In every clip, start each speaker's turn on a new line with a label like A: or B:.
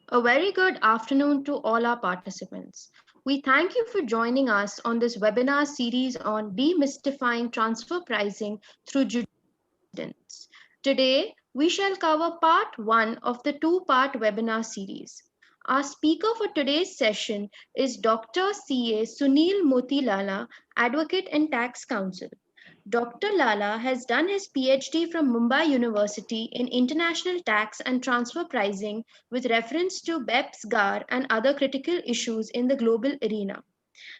A: A very good afternoon to all our participants. We thank you for joining us on this webinar series on demystifying transfer pricing through jurisprudence. Today, we shall cover part one of the two-part webinar series. Our speaker for today's session is Dr. C.A. Sunil Motilala, Advocate and Tax Counsel. Dr. Lala has done his PhD from Mumbai University in International Tax and Transfer Pricing with reference to BEPS, GAR, and other critical issues in the global arena.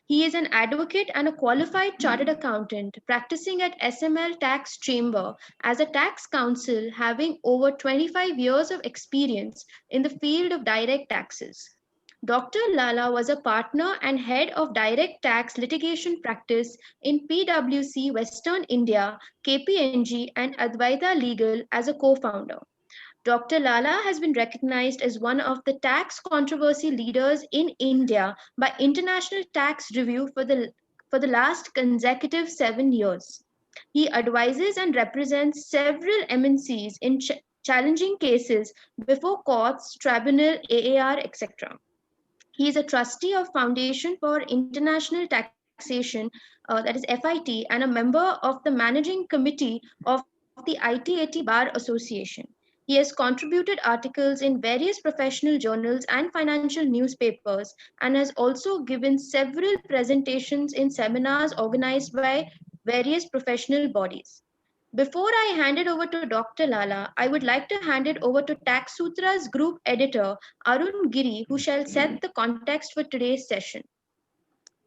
A: He is an advocate and a qualified chartered accountant practicing at SML Tax Chamber as a tax counsel, having over 25 years of experience in the field of direct taxes. Dr. Lala was a partner and head of direct tax litigation practice in PwC Western India, KPMG, and Advaita Legal as a co founder. Dr. Lala has been recognized as one of the tax controversy leaders in India by International Tax Review for the last consecutive 7 years. He advises and represents several MNCs in challenging cases before courts, tribunal, AAR, etc. He is a trustee of Foundation for International Taxation, that is FIT, and a member of the managing committee of the ITAT Bar Association. He has contributed articles in various professional journals and financial newspapers and has also given several presentations in seminars organized by various professional bodies. Before I hand it over to Dr. Lala, I would like to hand it over to Tax Sutra's group editor, Arun Giri, who shall set the context for today's session.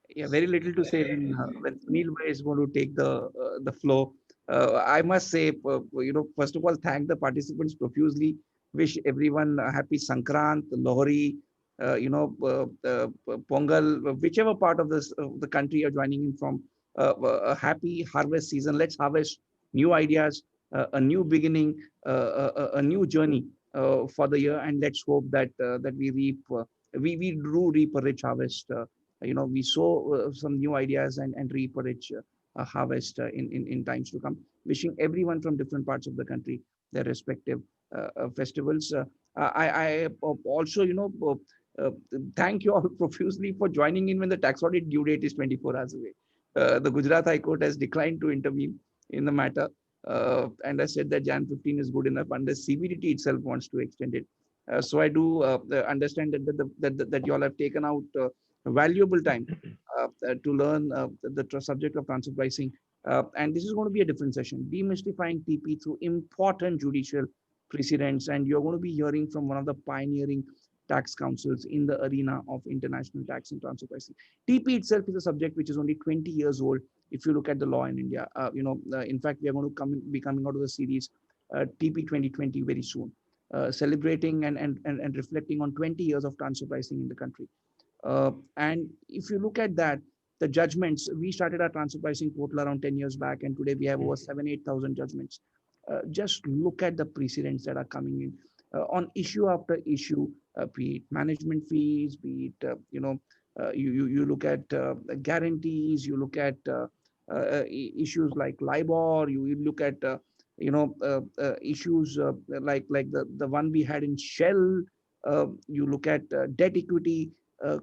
B: Yeah, very little to say when Sunil Bhai is going to take the floor. I must say, first of all, thank the participants profusely. Wish everyone a happy Sankrant, Lohri, Pongal, whichever part of this the country you're joining in from. A happy harvest season. Let's harvest new ideas, a new beginning, a new journey for the year, and let's hope that we reap. We do reap a rich harvest. We sow some new ideas and reap a rich harvest in times to come. Wishing everyone from different parts of the country their respective festivals. I also, uh, thank you all profusely for joining in when the tax audit due date is 24 hours away. The Gujarat High Court has declined to intervene in the matter, and I said that Jan 15 is good enough unless CBDT itself wants to extend it. So I do understand that you all have taken out valuable time to learn the subject of transfer pricing. And this is going to be a different session, demystifying TP through important judicial precedents. And you're going to be hearing from one of the pioneering tax councils in the arena of international tax and transfer pricing. TP itself is a subject which is only 20 years old if you look at the law in India. In fact, we are going to be coming out of the series TP 2020 very soon, celebrating and reflecting on 20 years of transfer pricing in the country. And if you look at that, the judgments, we started our transfer pricing portal around 10 years back, and today we have over 8,000 judgments. Just look at the precedents that are coming in on issue after issue, be it management fees, be it, you look at guarantees, you look at issues like LIBOR, you look at, issues like the one we had in Shell, you look at debt equity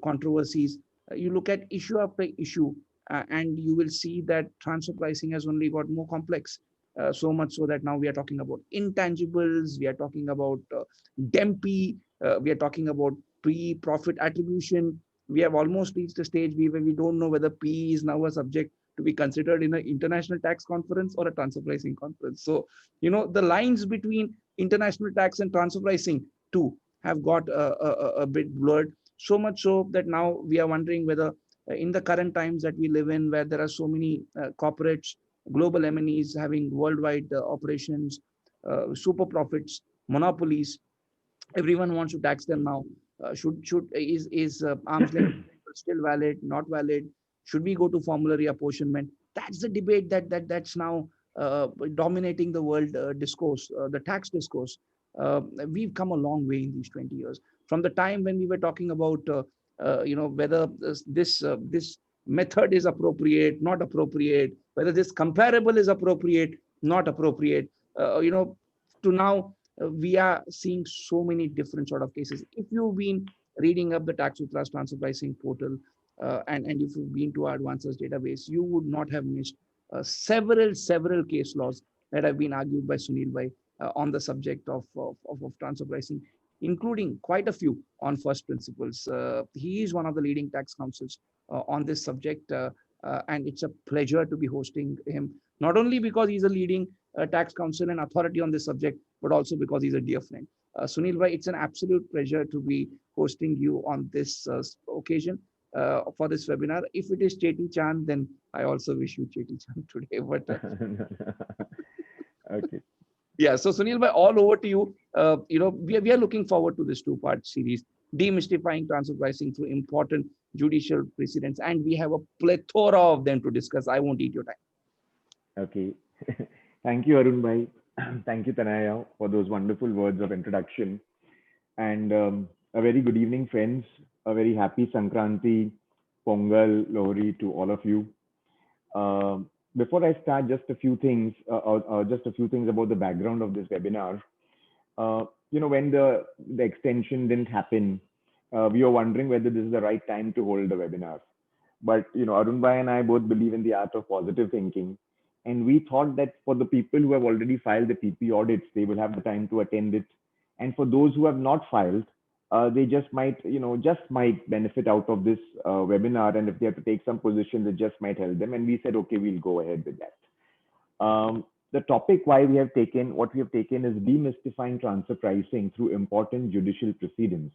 B: controversies, you look at issue after issue, and you will see that transfer pricing has only got more complex. So much so that now we are talking about intangibles, we are talking about DEMPI, we are talking about pre-profit attribution. We have almost reached a stage where we don't know whether P is now a subject to be considered in an international tax conference or a transfer pricing conference. So, the lines between international tax and transfer pricing too have got a bit blurred. So much so that now we are wondering whether in the current times that we live in, where there are so many corporates, global M&Es having worldwide operations, super profits, monopolies, everyone wants to tax them now. Should is arm's length still valid, not valid? Should we go to formulary apportionment? That's the debate that's now dominating the world discourse, the tax discourse. We've come a long way in these 20 years. From the time when we were talking about, whether this method is appropriate, not appropriate, whether this comparable is appropriate, not appropriate, to now we are seeing so many different sort of cases. If you've been reading up the Tax Sutras transfer pricing portal, and if you've been to our advances database, you would not have missed several case laws that have been argued by Sunil Bhai on the subject of transfer pricing, including quite a few on first principles. He is one of the leading tax counsels on this subject, and it's a pleasure to be hosting him, not only because he's a leading tax counsel and authority on this subject, but also because he's a dear friend. Sunil Bhai, it's an absolute pleasure to be hosting you on this occasion for this webinar. If it is Cheti Chand, then I also wish you Cheti Chand today. But
C: Okay.
B: yeah, so Sunil Bhai, all over to you. We are looking forward to this two-part series, demystifying transfer pricing through important judicial precedents, and we have a plethora of them to discuss. I won't eat your time.
C: Okay. Thank you, Arun Bhai. Thank you, Tanaya, for those wonderful words of introduction. And a very good evening, friends. A very happy Sankranti, Pongal, Lohri to all of you. Before I start, just a few things about the background of this webinar. When the extension didn't happen, we were wondering whether this is the right time to hold the webinar. But Arun Bhai and I both believe in the art of positive thinking, and we thought that for the people who have already filed the TP audits, they will have the time to attend it, and for those who have not filed, they just might benefit out of this webinar, and if they have to take some positions, it just might help them. And we said, okay, we'll go ahead with that. The topic what we have taken is demystifying transfer pricing through important judicial proceedings.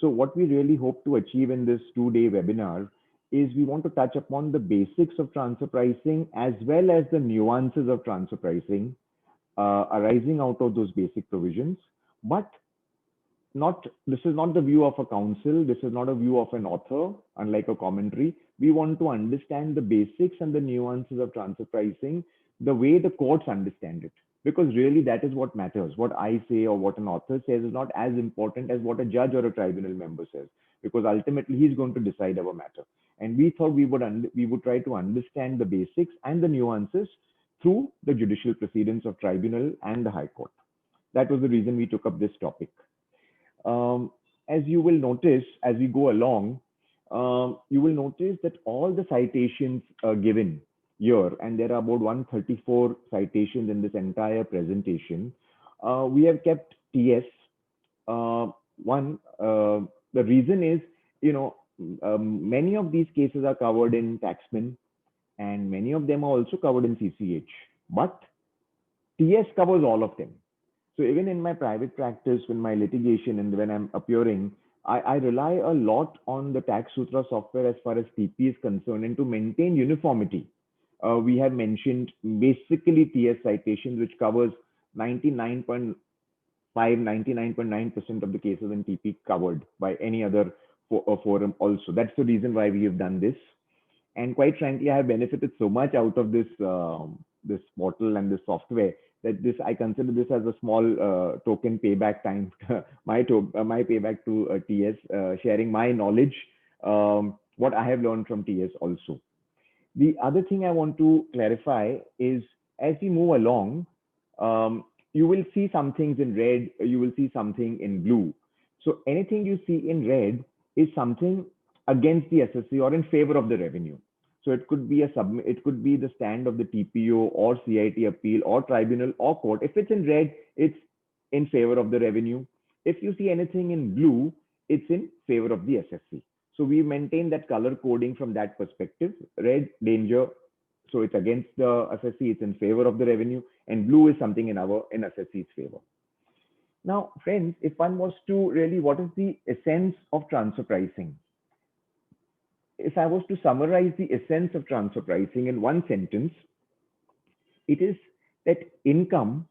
C: So what we really hope to achieve in this 2-day webinar is we want to touch upon the basics of transfer pricing as well as the nuances of transfer pricing arising out of those basic provisions. But this is not the view of a counsel. This is not a view of an author, unlike a commentary. We want to understand the basics and the nuances of transfer pricing the way the courts understand it. Because really that is what matters. What I say or what an author says is not as important as what a judge or a tribunal member says, because ultimately he's going to decide our matter. And we thought we would try to understand the basics and the nuances through the judicial proceedings of tribunal and the High Court. That was the reason we took up this topic. As you will notice as we go along, you will notice that all the citations given here, and there are about 134 citations in this entire presentation, we have kept TS. The reason is, many of these cases are covered in Taxman, and many of them are also covered in CCH, but TS covers all of them. So even in my private practice, in my litigation, and when I'm appearing, I rely a lot on the Tax Sutra software as far as TP is concerned, and to maintain uniformity. We have mentioned basically TS citations, which covers 99.9% of the cases in TP covered by any other forum also. That's the reason why we have done this. And quite frankly, I have benefited so much out of this this portal and this software that I consider this as a small token payback time, my payback to TS, sharing my knowledge, what I have learned from TS also. The other thing I want to clarify is as we move along, you will see some things in red, you will see something in blue. So anything you see in red is something against the SSC or in favor of the revenue. So it could be it could be the stand of the TPO or CIT appeal or tribunal or court. If it's in red, it's in favor of the revenue. If you see anything in blue, it's in favor of the SSC. So we maintain that color coding from that perspective. Red, danger. So it's against the SSC, it's in favor of the revenue, and blue is something in SSC's favor. Now, friends, if one was to really, what is the essence of transfer pricing? If I was to summarize the essence of transfer pricing in one sentence, it is that income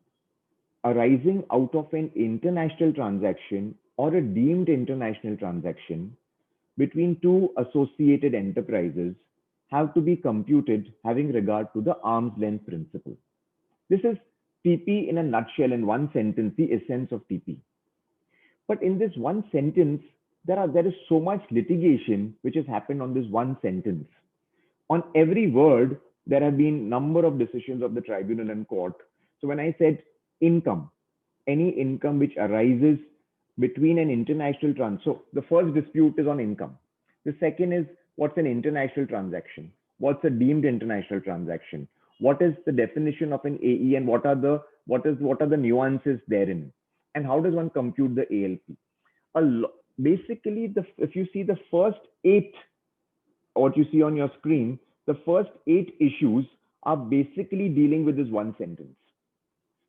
C: arising out of an international transaction or a deemed international transaction between two associated enterprises have to be computed having regard to the arm's length principle. This is TP in a nutshell, in one sentence, the essence of TP. But in this one sentence, there is so much litigation which has happened on this one sentence. On every word, there have been number of decisions of the tribunal and court. So when I said income, any income which arises between an international transfer. So the first dispute is on income. The second is what's an international transaction? What's a deemed international transaction? What is the definition of an AE and what are the nuances therein? And how does one compute the ALP? Basically, if you see the first 8, what you see on your screen, the first 8 issues are basically dealing with this one sentence.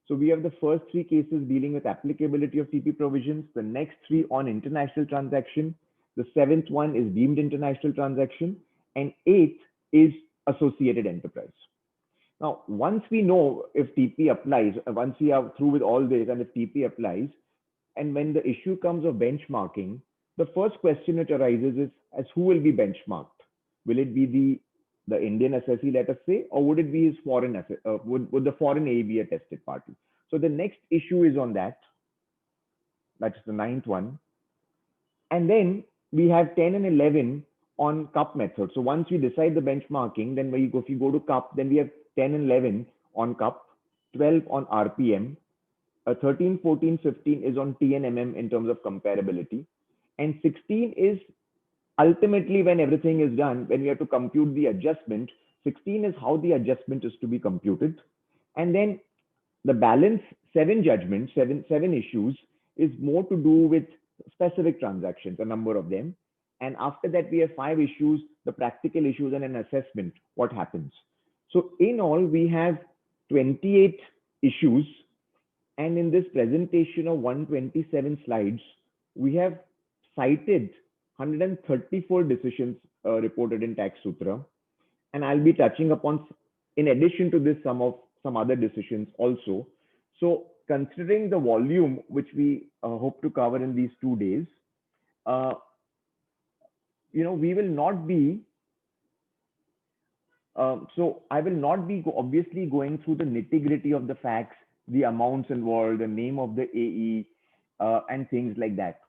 C: So we have the first 3 cases dealing with applicability of TP provisions, the next 3 on international transaction, the 7th one is deemed international transaction, and 8th is associated enterprise. Now, once we know if TP applies, once we are through with all this and if TP applies, and when the issue comes of benchmarking, the first question which arises is as who will be benchmarked? Will it be the Indian assessee, let us say, or would it be his foreign would the foreign AE be a tested party? So the next issue is on that. That's the 9th one. And then we have 10 and 11 on CUP method. So once we decide the benchmarking, then if you go to CUP, then we have 10 and 11 on CUP, 12 on RPM, 13, 14, 15 is on TNMM in terms of comparability. And 16 is ultimately when everything is done, when we have to compute the adjustment, 16 is how the adjustment is to be computed. And then the balance 7 judgments, seven issues is more to do with specific transactions, a number of them. And after that, we have 5 issues, the practical issues and an assessment, what happens. So in all, we have 28 issues. And in this presentation of 127 slides, we have cited 134 decisions reported in Tax Sutra. And I'll be touching upon, in addition to this, some other decisions also. So considering the volume which we hope to cover in these 2 days, we will not be, so I will not be obviously going through the nitty-gritty of the facts, the amounts involved, the name of the AE, and things like that.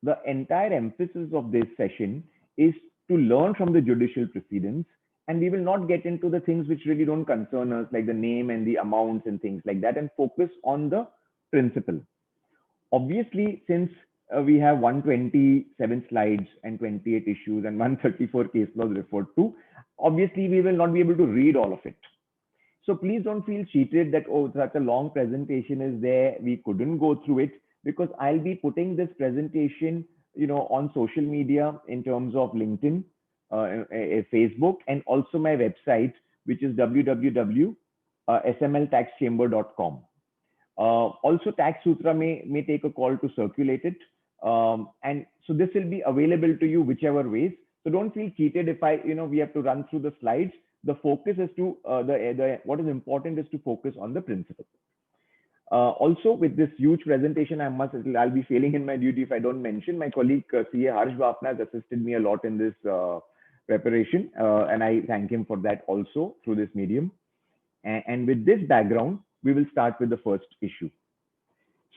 C: The entire emphasis of this session is to learn from the judicial precedents, and we will not get into the things which really don't concern us, like the name and the amounts and things like that, and focus on the principle. Obviously, since we have 127 slides and 28 issues and 134 case laws referred to, obviously we will not be able to read all of it. So please don't feel cheated that, oh, such a long presentation is there, we couldn't go through it, because I'll be putting this presentation, on social media in terms of LinkedIn, Facebook, and also my website, which is www.smltaxchamber.com. Also, Tax Sutra may take a call to circulate it. And so this will be available to you whichever ways. So don't feel cheated if we have to run through the slides. The focus is to, what is important is to focus on the principle. Also, with this huge presentation, I'll be failing in my duty if I don't mention my colleague CA Harsh Bafna has assisted me a lot in this preparation, and I thank him for that also through this medium. And with this background, we will start with the first issue.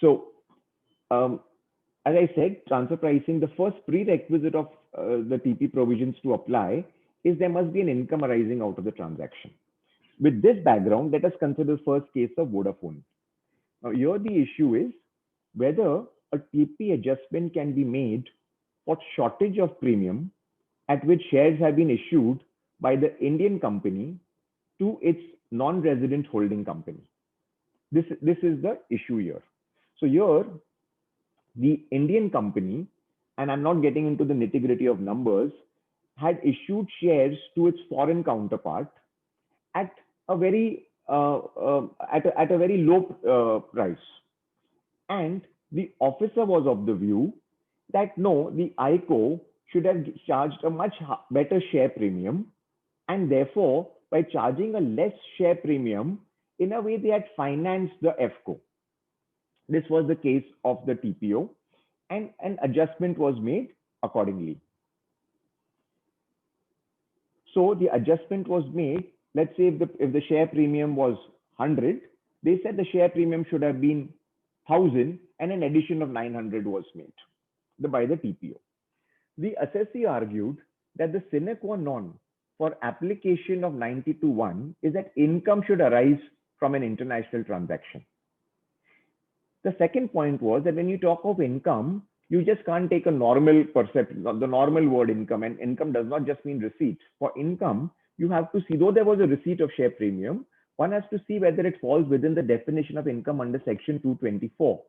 C: So, as I said, transfer pricing, the first prerequisite of the TP provisions to apply is there must be an income arising out of the transaction. With this background, let us consider the first case of Vodafone. Now, here the issue is whether a TP adjustment can be made for shortage of premium at which shares have been issued by the Indian company to its non-resident holding company. This is the issue here. So here, the Indian company, and I'm not getting into the nitty-gritty of numbers, had issued shares to its foreign counterpart at a very low price, and the officer was of the view that no, the ICO should have charged a much better share premium, and therefore by charging a less share premium, in a way they had financed the FCO. This was the case of the TPO, and an adjustment was made accordingly. So the adjustment was made. Let's say if the share premium was 100, they said the share premium should have been 1000, and an addition of 900 was made by the TPO. The assessee argued that the sine qua non for application of 92(1) is that income should arise from an international transaction. The second point was that when you talk of income, you just can't take a normal perception, the normal word income, and income does not just mean receipts. For income, you have to see, though there was a receipt of share premium, one has to see whether it falls within the definition of income under section 224.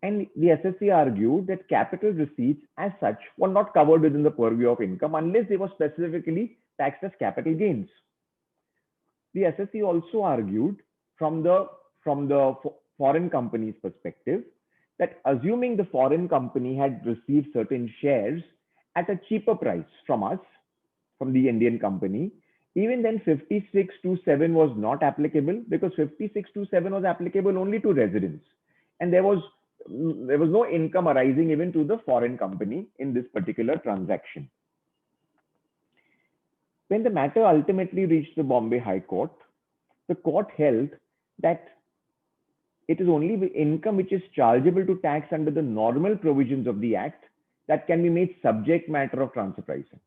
C: And the SSC argued that capital receipts as such were not covered within the purview of income unless they were specifically taxed as capital gains. The SSC also argued from the foreign company's perspective that assuming the foreign company had received certain shares at a cheaper price from us, from the Indian company, even then 56(2)(7) was not applicable, because 56(2)(7) was applicable only to residents, and there was no income arising even to the foreign company in this particular transaction. When the matter ultimately reached the Bombay High Court, the court held that it is only the income which is chargeable to tax under the normal provisions of the Act that can be made subject matter of transfer pricing.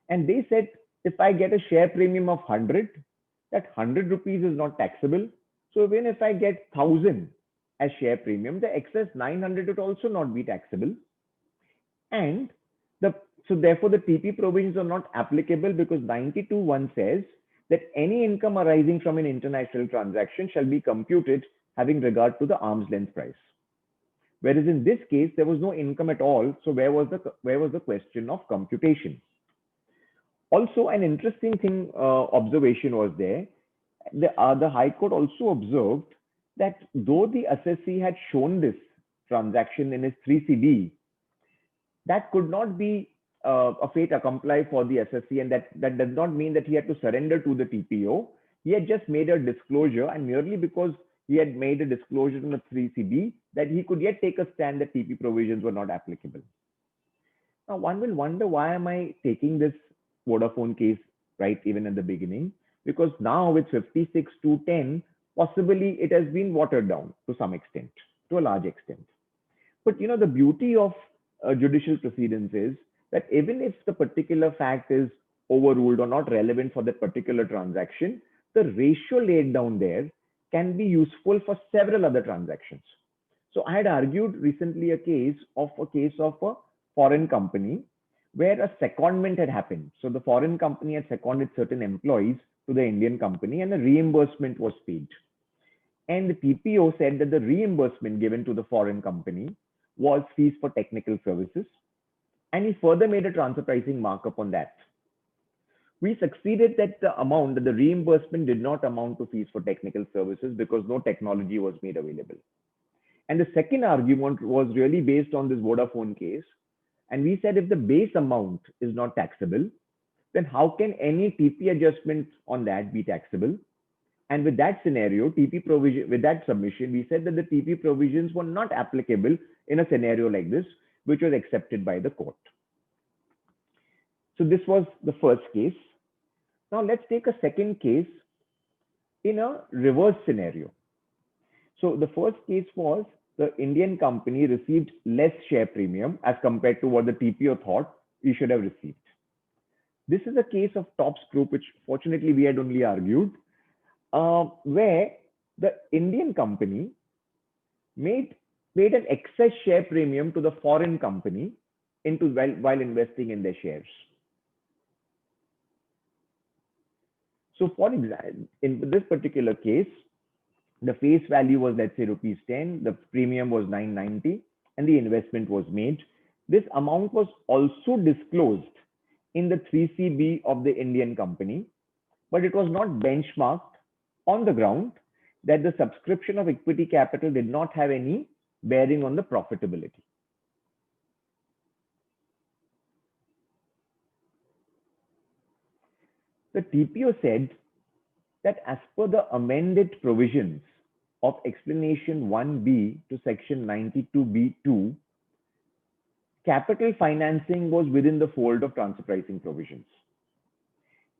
C: And they said, if I get a share premium of 100, that 100 rupees is not taxable. So even if I get 1,000 as share premium, the excess 900 would also not be taxable. And so therefore the TP provisions are not applicable, because 92(1) says that any income arising from an international transaction shall be computed having regard to the arm's length price. Whereas in this case, there was no income at all. So where was the question of computation? Also, an interesting thing, observation was there. The High Court also observed that though the assessee had shown this transaction in his 3CB, that could not be a fait accompli for the assessee, and that does not mean that he had to surrender to the TPO. He had just made a disclosure, and merely because he had made a disclosure in the 3CB, that he could yet take a stand that TP provisions were not applicable. Now, one will wonder, why am I taking this Vodafone case right even at the beginning? Because now with 56(2)(10), possibly it has been watered down to some extent, to a large extent. But the beauty of judicial proceedings is that even if the particular fact is overruled or not relevant for that particular transaction, the ratio laid down there can be useful for several other transactions. So I had argued recently a case of a foreign company where a secondment had happened. So the foreign company had seconded certain employees to the Indian company, and a reimbursement was paid. And the TPO said that the reimbursement given to the foreign company was fees for technical services. And he further made a transfer pricing markup on that. We succeeded that the amount, that the reimbursement did not amount to fees for technical services, because no technology was made available. And the second argument was really based on this Vodafone case. And we said, if the base amount is not taxable, then how can any TP adjustment on that be taxable? And with that scenario, TP provision, with that submission, we said that the TP provisions were not applicable in a scenario like this, which was accepted by the court. So this was the first case. Now let's take a second case in a reverse scenario. So the first case was the Indian company received less share premium as compared to what the TPO thought we should have received. This is a case of Topps Group, which fortunately we had only argued, where the Indian company paid an excess share premium to the foreign company while investing in their shares. So for example, in this particular case, the face value was, let's say, rupees 10, the premium was 990, and the investment was made. This amount was also disclosed in the 3CB of the Indian company, but it was not benchmarked on the ground that the subscription of equity capital did not have any bearing on the profitability. The TPO said that as per the amended provisions of explanation 1B to section 92B2, capital financing was within the fold of transfer pricing provisions.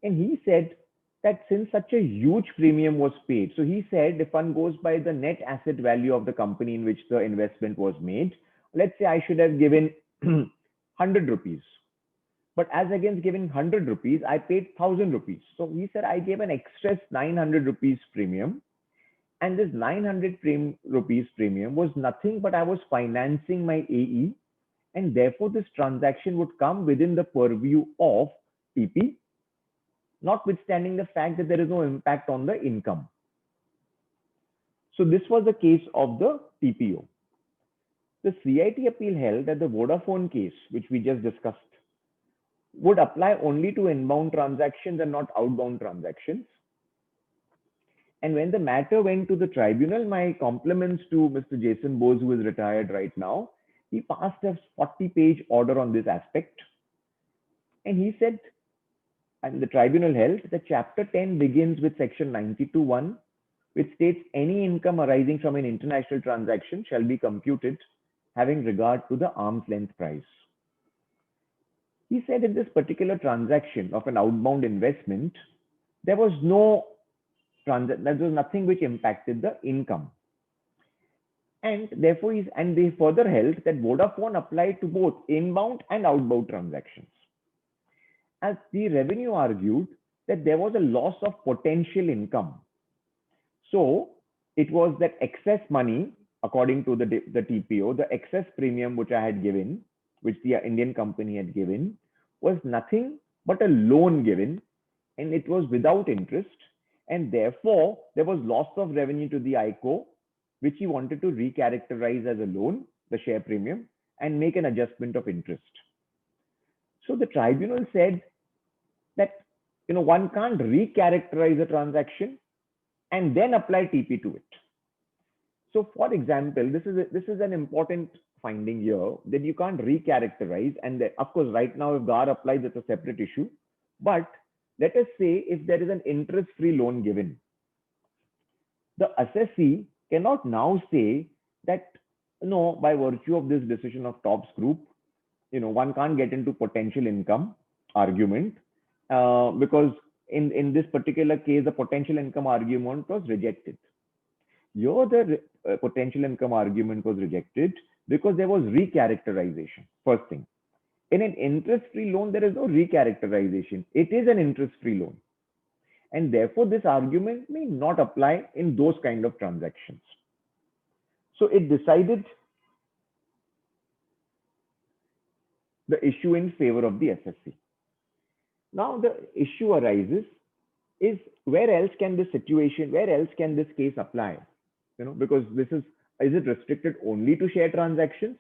C: And he said that since such a huge premium was paid, so he said if one goes by the net asset value of the company in which the investment was made, let's say I should have given 100 rupees. But as against giving 100 rupees, I paid 1,000 rupees. So he said I gave an excess 900 rupees premium. And this 900 rupees premium was nothing but I was financing my AE, and therefore this transaction would come within the purview of TP, notwithstanding the fact that there is no impact on the income. So this was the case of the TPO. The CIT appeal held that the Vodafone case, which we just discussed, would apply only to inbound transactions and not outbound transactions. And when the matter went to the tribunal, my compliments to Mr. Jason Bose, who is retired right now, he passed a 40-page order on this aspect. And he said, and the tribunal held that Chapter 10 begins with Section 92(1), which states any income arising from an international transaction shall be computed having regard to the arm's length price. He said in this particular transaction of an outbound investment, there was nothing which impacted the income. And therefore, they further held that Vodafone applied to both inbound and outbound transactions. As the revenue argued that there was a loss of potential income. So it was that excess money, according to the TPO, the excess premium which I had given, which the Indian company had given, was nothing but a loan given, and it was without interest. And therefore, there was loss of revenue to the ICO, which he wanted to recharacterize as a loan, the share premium, and make an adjustment of interest. So the tribunal said that one can't recharacterize a transaction and then apply TP to it. So for example, this is an important finding here, that you can't recharacterize. And that, of course, right now, if GAR applies, it's a separate issue. But let us say if there is an interest-free loan given, the assessee cannot now say that, no, by virtue of this decision of TOPS Group, one can't get into potential income argument, because in this particular case, the potential income argument was rejected. Here, the potential income argument was rejected because there was recharacterization. First thing, in an interest-free loan, there is no recharacterization. It is an interest-free loan. And therefore, this argument may not apply in those kind of transactions. So it decided the issue in favor of the SSC. Now the issue arises is where else can this case apply? Because is it restricted only to share transactions?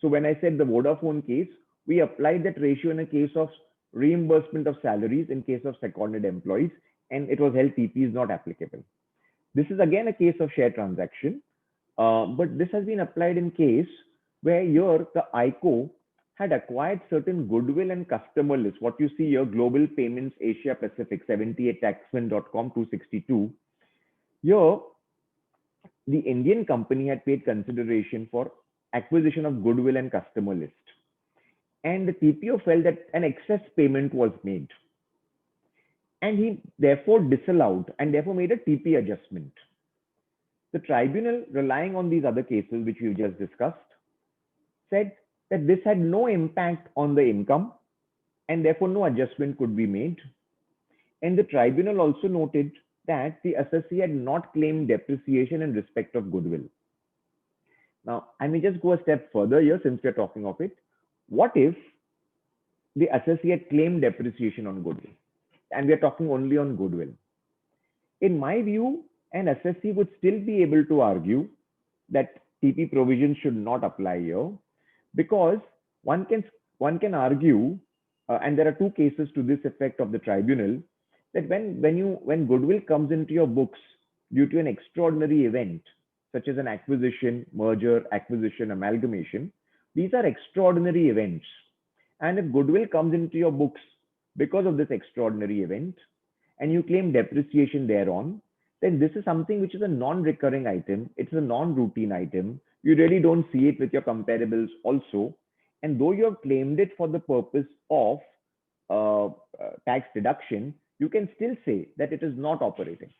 C: So when I said the Vodafone case, we applied that ratio in a case of reimbursement of salaries in case of seconded employees, and it was held TP is not applicable. This is again a case of share transaction, but this has been applied in case where here the ICO had acquired certain goodwill and customer lists. What you see here, Global Payments Asia Pacific, 78taxfin.com 262. Here, the Indian company had paid consideration for acquisition of goodwill and customer list. And the TPO felt that an excess payment was made. And he therefore disallowed and therefore made a TP adjustment. The tribunal, relying on these other cases which we've just discussed, said that this had no impact on the income and therefore no adjustment could be made. And the tribunal also noted that the assessee had not claimed depreciation in respect of goodwill. Now, I may just go a step further here since we're talking of it. What if the assessee had claimed depreciation on goodwill? And we're talking only on goodwill. In my view, an assessee would still be able to argue that TP provision should not apply here, because one can argue, and there are two cases to this effect of the tribunal, that when goodwill comes into your books due to an extraordinary event, such as an acquisition, merger, acquisition, amalgamation, these are extraordinary events. And if goodwill comes into your books because of this extraordinary event, and you claim depreciation thereon, then this is something which is a non-recurring item. It's a non-routine item. You really don't see it with your comparables also. And though you have claimed it for the purpose of tax deduction, you can still say that it is not operating.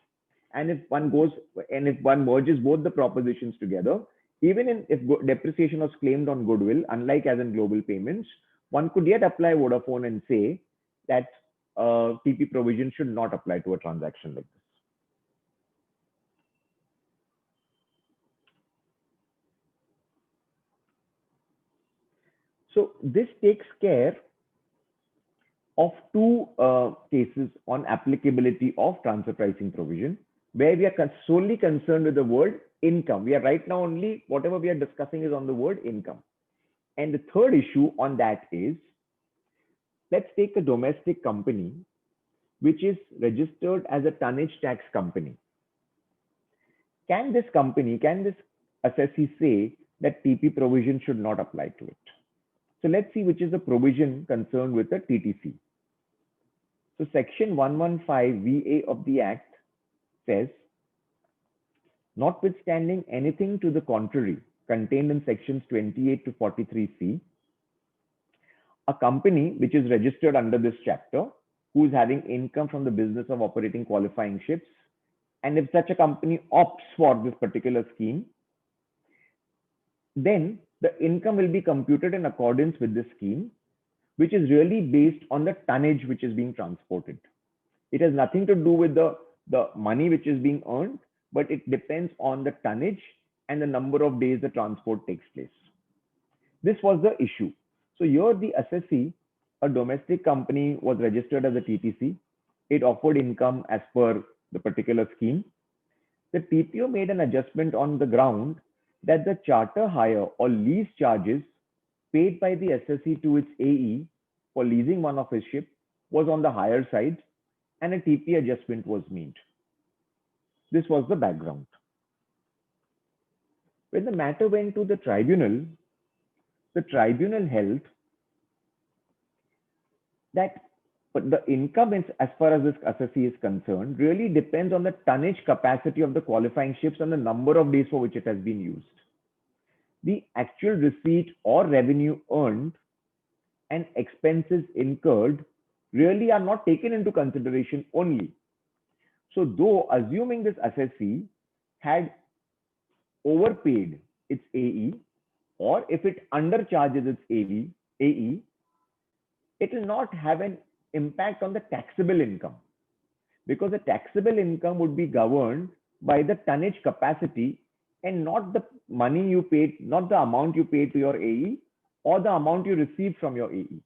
C: And if one merges both the propositions together, even if depreciation was claimed on goodwill, unlike as in global payments, one could yet apply Vodafone and say that TP provision should not apply to a transaction like this. So this takes care of two cases on applicability of transfer pricing provision, where we are solely concerned with the word income. We are right now only, whatever we are discussing is on the word income. And the third issue on that is, let's take a domestic company which is registered as a tonnage tax company. Can this assessee say that TP provision should not apply to it? So let's see which is the provision concerned with the TTC. So section 115 VA of the Act says, notwithstanding anything to the contrary contained in sections 28 to 43C, a company which is registered under this chapter, who is having income from the business of operating qualifying ships, and if such a company opts for this particular scheme, then the income will be computed in accordance with this scheme, which is really based on the tonnage which is being transported. It has nothing to do with the money which is being earned, but it depends on the tonnage and the number of days the transport takes place. This was the issue. So here the assessee, a domestic company, was registered as a TTC. It offered income as per the particular scheme. The TPO made an adjustment on the ground that the charter hire or lease charges paid by the assessee to its AE for leasing one of his ships was on the higher side, and a TP adjustment was made. This was the background. When the matter went to the tribunal held that the income, as far as this assessee is concerned, really depends on the tonnage capacity of the qualifying ships and the number of days for which it has been used. The actual receipt or revenue earned and expenses incurred really are not taken into consideration only. So though assuming this assessee had overpaid its AE, or if it undercharges its AE, it will not have an impact on the taxable income, because the taxable income would be governed by the tonnage capacity and not the money you paid, not the amount you paid to your AE or the amount you received from your AE.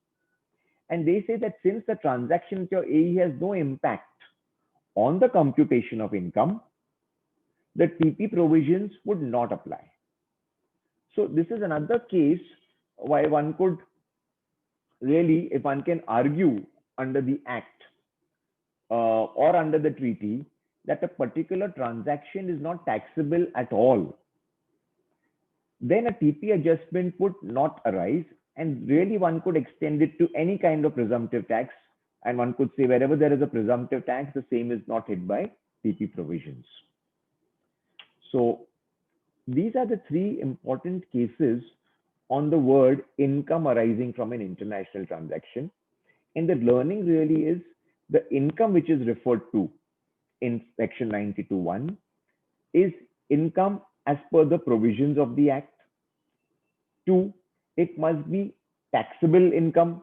C: And they say that since the transaction with your AE has no impact on the computation of income, the TP provisions would not apply. So this is another case why one could really, if one can argue under the Act or under the treaty that a particular transaction is not taxable at all, then a TP adjustment would not arise, and really one could extend it to any kind of presumptive tax, and one could say wherever there is a presumptive tax, the same is not hit by TP provisions. So these are the three important cases on the word income arising from an international transaction. And the learning really is the income which is referred to in section 92(1) is income as per the provisions of the Act. 2, it must be taxable income.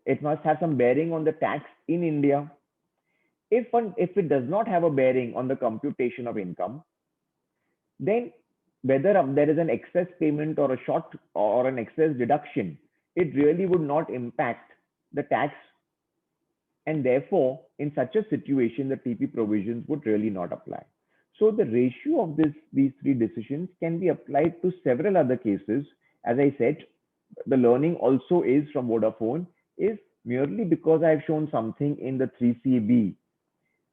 C: It must have some bearing on the tax in India. If it does not have a bearing on the computation of income, then whether there is an excess payment or a short or an excess deduction, it really would not impact the tax. And therefore, in such a situation, the TP provisions would really not apply. So the ratio of these three decisions can be applied to several other cases. As I said, the learning also is from Vodafone is merely because I have shown something in the 3CB.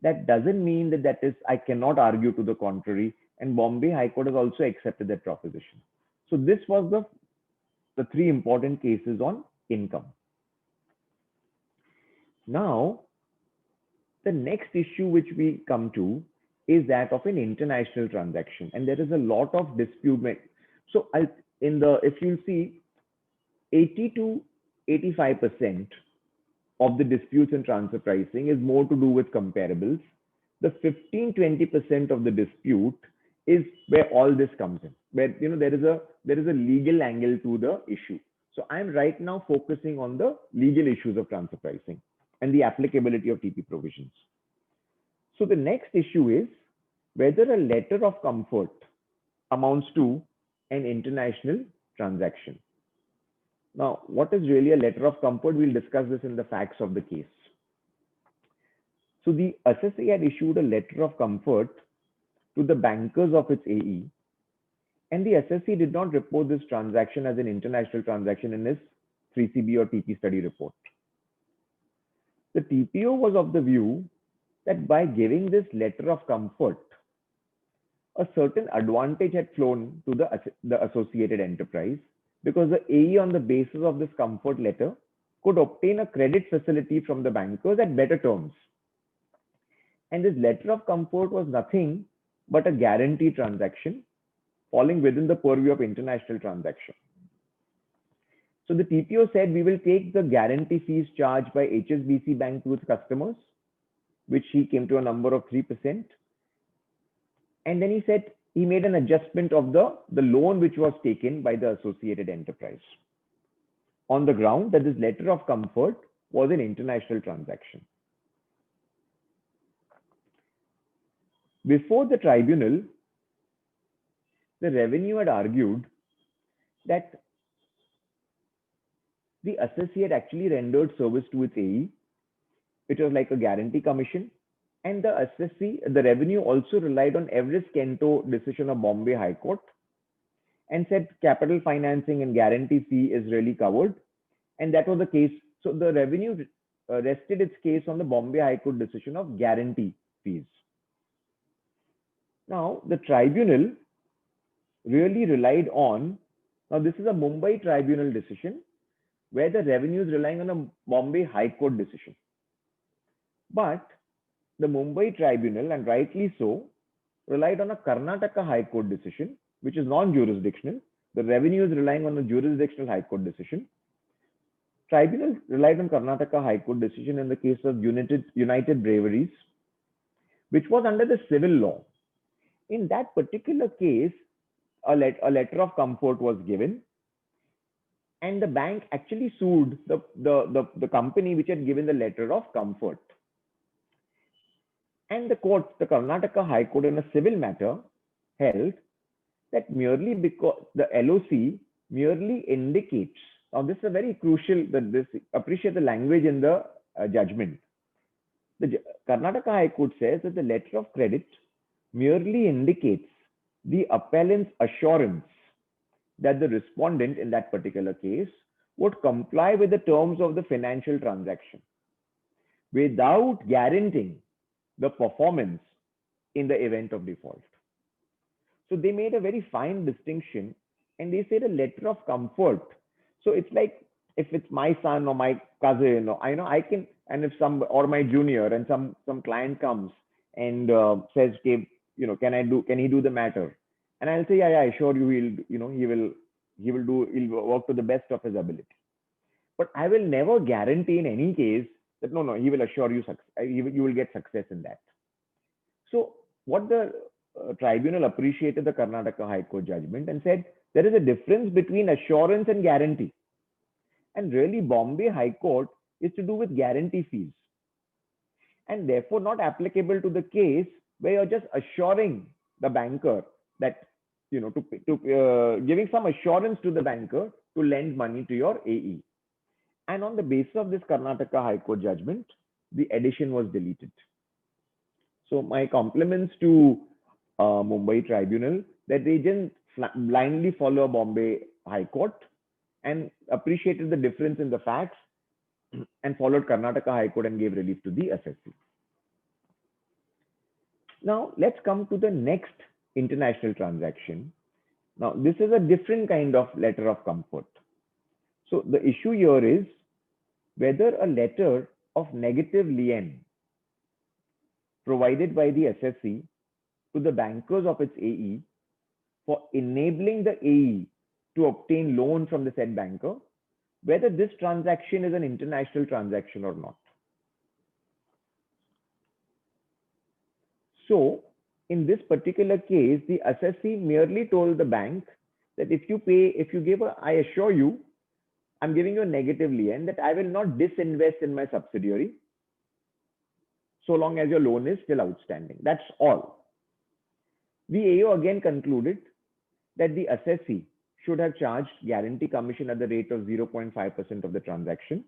C: That doesn't mean that I cannot argue to the contrary. And Bombay High Court has also accepted that proposition. So this was the three important cases on income. Now, the next issue which we come to is that of an international transaction, and there is a lot of dispute. So if you see, 80 to 85% of the disputes in transfer pricing is more to do with comparables. The 15-20% of the dispute is where all this comes in, where there is a legal angle to the issue. So I'm right now focusing on the legal issues of transfer pricing and the applicability of TP provisions. So the next issue is whether a letter of comfort amounts to an international transaction. Now, what is really a letter of comfort? We'll discuss this in the facts of the case. So the assessee had issued a letter of comfort to the bankers of its AE, and the assessee did not report this transaction as an international transaction in his 3CB or TP study report. The TPO was of the view that by giving this letter of comfort, a certain advantage had flown to the associated enterprise, because the AE, on the basis of this comfort letter, could obtain a credit facility from the bankers at better terms. And this letter of comfort was nothing but a guarantee transaction falling within the purview of international transaction. So the TPO said, we will take the guarantee fees charged by HSBC Bank to its customers, which he came to a number of 3%. And then he said he made an adjustment of the loan which was taken by the associated enterprise on the ground that this letter of comfort was an international transaction. Before the tribunal, the revenue had argued that the assessee had actually rendered service to its AE. It was like a guarantee commission. And the assessee, the revenue also relied on Everest Kento decision of Bombay High Court and said capital financing and guarantee fee is really covered. And that was the case. So the revenue rested its case on the Bombay High Court decision of guarantee fees. Now, the tribunal really relied on, now this is a Mumbai tribunal decision where the revenue is relying on a Bombay High Court decision. But the Mumbai tribunal, and rightly so, relied on a Karnataka High Court decision, which is non-jurisdictional. The revenue is relying on a jurisdictional High Court decision. Tribunal relied on Karnataka High Court decision in the case of United Breweries, which was under the civil law. In that particular case, a letter of comfort was given, and the bank actually sued the company which had given the letter of comfort. And the court, the Karnataka High Court, in a civil matter, held that merely because the LOC merely indicates, now this is a very crucial, appreciate the language in the judgment. The Karnataka High Court says that the letter of credit merely indicates the appellant's assurance that the respondent in that particular case would comply with the terms of the financial transaction without guaranteeing the performance in the event of default. So they made a very fine distinction, and they said a letter of comfort. So it's like if it's my son or my cousin, or I can, and if some, or my junior, and some client comes and says, okay, can he do the matter? And I'll say, yeah, sure, he'll work to the best of his ability. But I will never guarantee in any case that no, he will assure you success. You will get success in that. So what the tribunal appreciated the Karnataka High Court judgment and said there is a difference between assurance and guarantee. And really, Bombay High Court is to do with guarantee fees, and therefore not applicable to the case where you're just assuring the banker that, giving some assurance to the banker to lend money to your AE. And on the basis of this Karnataka High Court judgment, the addition was deleted. So my compliments to Mumbai Tribunal that they didn't blindly follow Bombay High Court and appreciated the difference in the facts and followed Karnataka High Court and gave relief to the assessee. Now let's come to the next international transaction. Now this is a different kind of letter of comfort. So the issue here is whether a letter of negative lien provided by the assessee to the bankers of its AE for enabling the AE to obtain loan from the said banker, whether this transaction is an international transaction or not. So in this particular case, the assessee merely told the bank that I assure you, I'm giving you a negative lien that I will not disinvest in my subsidiary so long as your loan is still outstanding. That's all. The AO again concluded that the assessee should have charged guarantee commission at the rate of 0.5% of the transaction.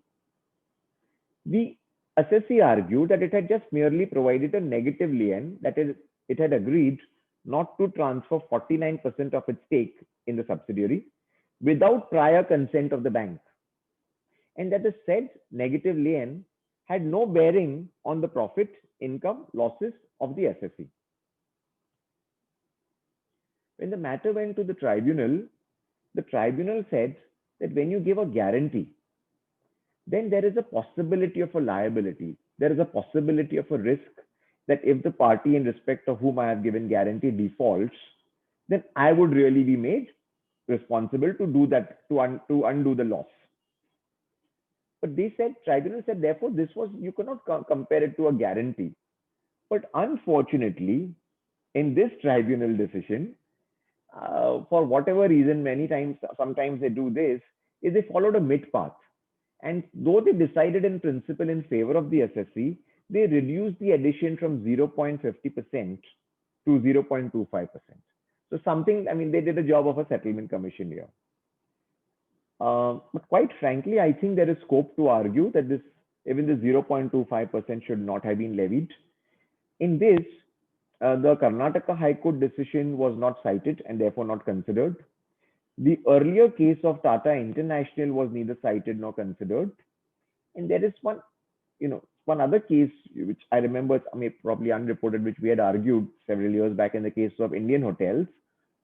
C: The assessee argued that it had just merely provided a negative lien, that is, it had agreed not to transfer 49% of its stake in the subsidiary without prior consent of the bank, and that the said negative lien had no bearing on the profit, income, losses of the assessee. When the matter went to the tribunal said that when you give a guarantee, then there is a possibility of a liability. There is a possibility of a risk that if the party in respect of whom I have given guarantee defaults, then I would really be made responsible to do that, to undo the loss. But tribunal said, therefore, you cannot compare it to a guarantee. But unfortunately, in this tribunal decision, for whatever reason, sometimes they do this, is they followed a mid path. And though they decided in principle in favor of the assessee, they reduced the addition from 0.50% to 0.25%. So they did a job of a settlement commission here. But quite frankly, I think there is scope to argue that even the 0.25% should not have been levied. In this, the Karnataka High Court decision was not cited and therefore not considered. The earlier case of Tata International was neither cited nor considered. And there is one other case which I remember, probably unreported, which we had argued several years back in the case of Indian Hotels,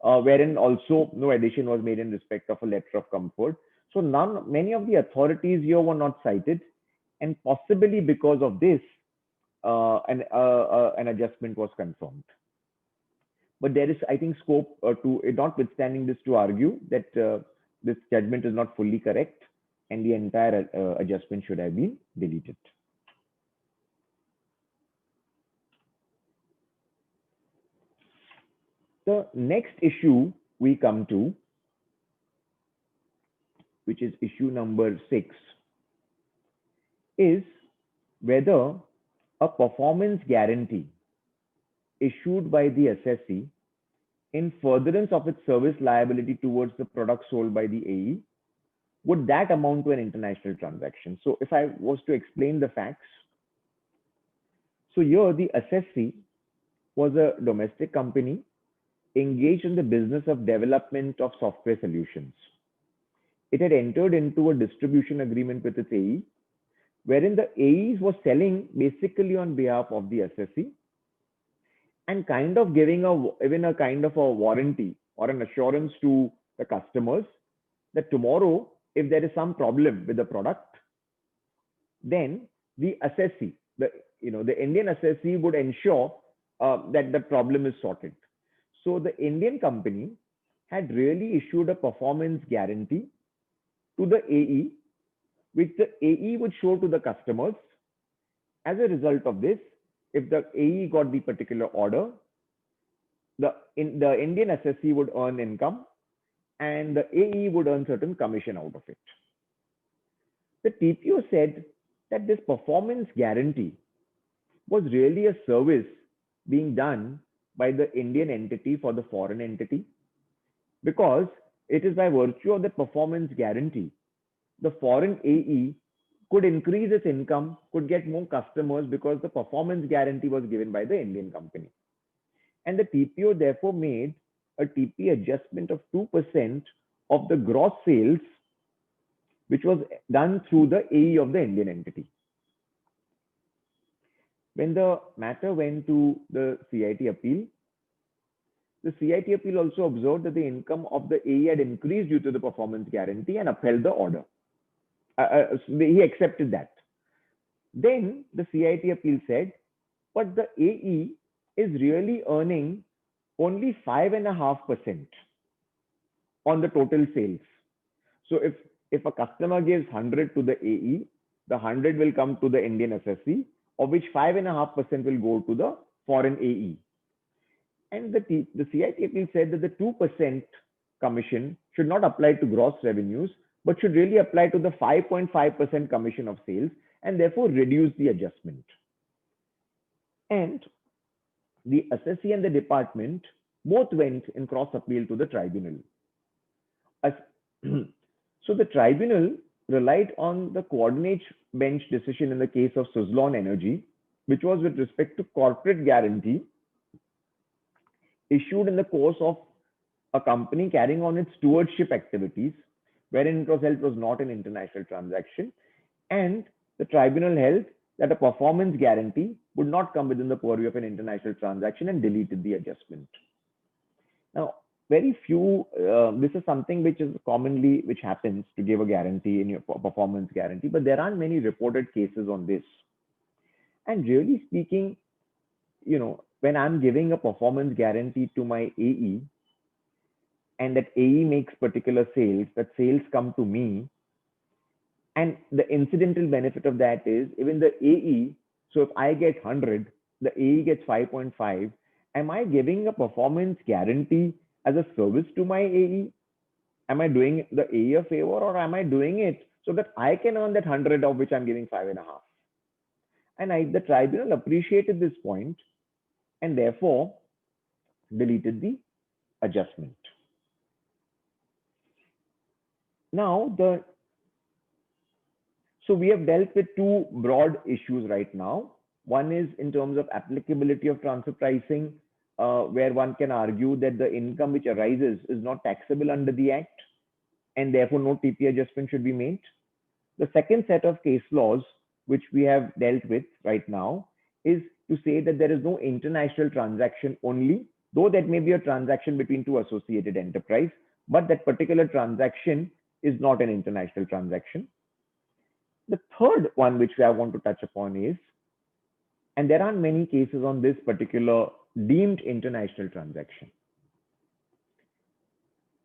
C: wherein also no addition was made in respect of a letter of comfort. So many of the authorities here were not cited, and possibly because of this, an adjustment was confirmed. But there is, I think, scope notwithstanding this, to argue that this judgment is not fully correct and the entire adjustment should have been deleted. The next issue we come to, which is issue number 6, is whether a performance guarantee issued by the assessee in furtherance of its service liability towards the product sold by the AE, would that amount to an international transaction? So if I was to explain the facts, so here the assessee was a domestic company engaged in the business of development of software solutions. It had entered into a distribution agreement with its AE, wherein the AEs was selling basically on behalf of the assessee and kind of giving even a kind of a warranty or an assurance to the customers that tomorrow, if there is some problem with the product, then the assessee, the Indian assessee would ensure that the problem is sorted. So the Indian company had really issued a performance guarantee to the AE, which the AE would show to the customers. As a result of this, if the AE got the particular order, the Indian assessee would earn income and the AE would earn certain commission out of it. The TPO said that this performance guarantee was really a service being done by the Indian entity for the foreign entity, because it is by virtue of the performance guarantee, the foreign AE could increase its income, could get more customers, because the performance guarantee was given by the Indian company. And the TPO therefore made a TP adjustment of 2% of the gross sales, which was done through the AE of the Indian entity. When the matter went to the CIT appeal, the CIT appeal also observed that the income of the AE had increased due to the performance guarantee and upheld the order. He accepted that. Then the CIT appeal said, but the AE is really earning only 5.5% on the total sales. So if a customer gives 100 to the AE, the 100 will come to the Indian assessee, of which 5.5% will go to the foreign AE. And the CIT appeal said that the 2% commission should not apply to gross revenues, but should really apply to the 5.5% commission of sales, and therefore reduce the adjustment. And the assessee and the department both went in cross appeal to the tribunal. As so the tribunal relied on the coordinate bench decision in the case of Suzlon Energy, which was with respect to corporate guarantee issued in the course of a company carrying on its stewardship activities, wherein it was held was not an international transaction, and the tribunal held that a performance guarantee would not come within the purview of an international transaction and deleted the adjustment. Now, very few, this is something which is commonly, which happens to give a guarantee in your performance guarantee, but there aren't many reported cases on this. And really speaking, when I'm giving a performance guarantee to my AE, and that AE makes particular sales, that sales come to me, and the incidental benefit of that is even the AE, so if I get 100, the AE gets 5.5, am I giving a performance guarantee as a service to my AE? Am I doing the AE a favor, or am I doing it so that I can earn that 100 of which I'm giving 5.5? And the tribunal appreciated this point and therefore deleted the adjustment. Now, so we have dealt with two broad issues right now. One is in terms of applicability of transfer pricing, where one can argue that the income which arises is not taxable under the Act, and therefore no TP adjustment should be made. The second set of case laws, which we have dealt with right now, is to say that there is no international transaction only, though that may be a transaction between two associated enterprises, but that particular transaction is not an international transaction. The third one which I want to touch upon is, and there aren't many cases on this particular deemed international transaction.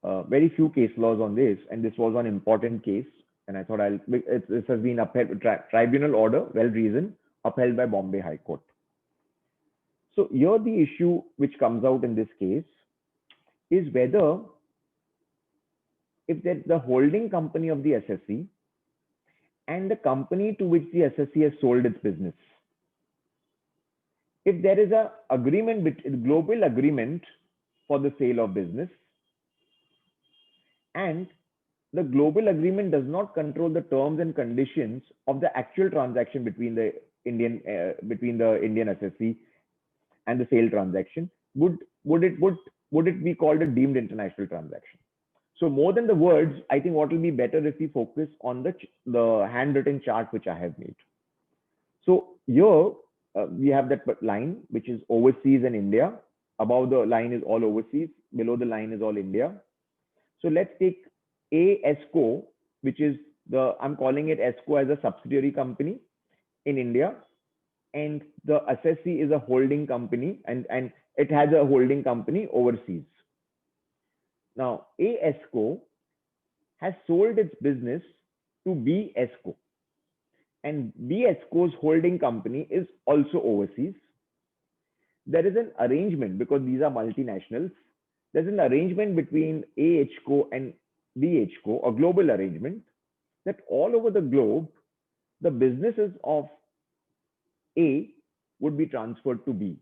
C: Very few case laws on this, and this was an important case, and I thought this has been upheld, tribunal order, well reasoned, upheld by Bombay High Court. So here the issue which comes out in this case is whether if the holding company of the SSE and the company to which the SSE has sold its business, if there is a global agreement for the sale of business, and the global agreement does not control the terms and conditions of the actual transaction between the Indian SSE and the sale transaction, would it be called a deemed international transaction? So more than the words, I think what will be better if we focus on the handwritten chart which I have made. So here we have that line which is overseas and India. Above the line is all overseas. Below the line is all India. So let's take ESCO, which is I'm calling it ESCO as a subsidiary company in India, and the SSE is a holding company, and it has a holding company overseas. Now, ESCO has sold its business to BESCO, and BESCO's holding company is also overseas. There is an arrangement, because these are multinationals, there's an arrangement between ESCO and BESCO, a global arrangement, that all over the globe, the businesses of A would be transferred to B.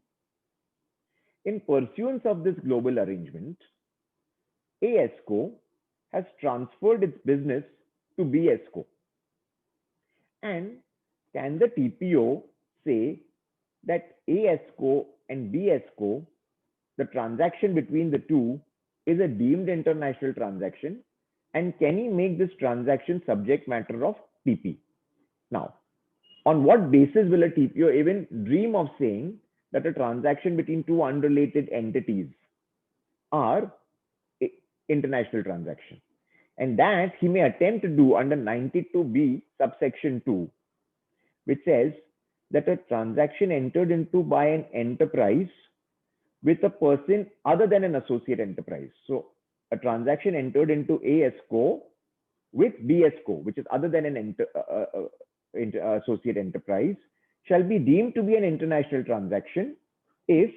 C: In pursuance of this global arrangement, ESCO has transferred its business to BESCO. And can the TPO say that ESCO and BESCO, the transaction between the two, is a deemed international transaction? And can he make this transaction subject matter of TP? Now, on what basis will a TPO even dream of saying that a transaction between two unrelated entities are international transaction? And that he may attempt to do under 92B subsection 2, which says that a transaction entered into by an enterprise with a person other than an associate enterprise. So a transaction entered into ESCO with BESCO, which is other than an associate enterprise, shall be deemed to be an international transaction if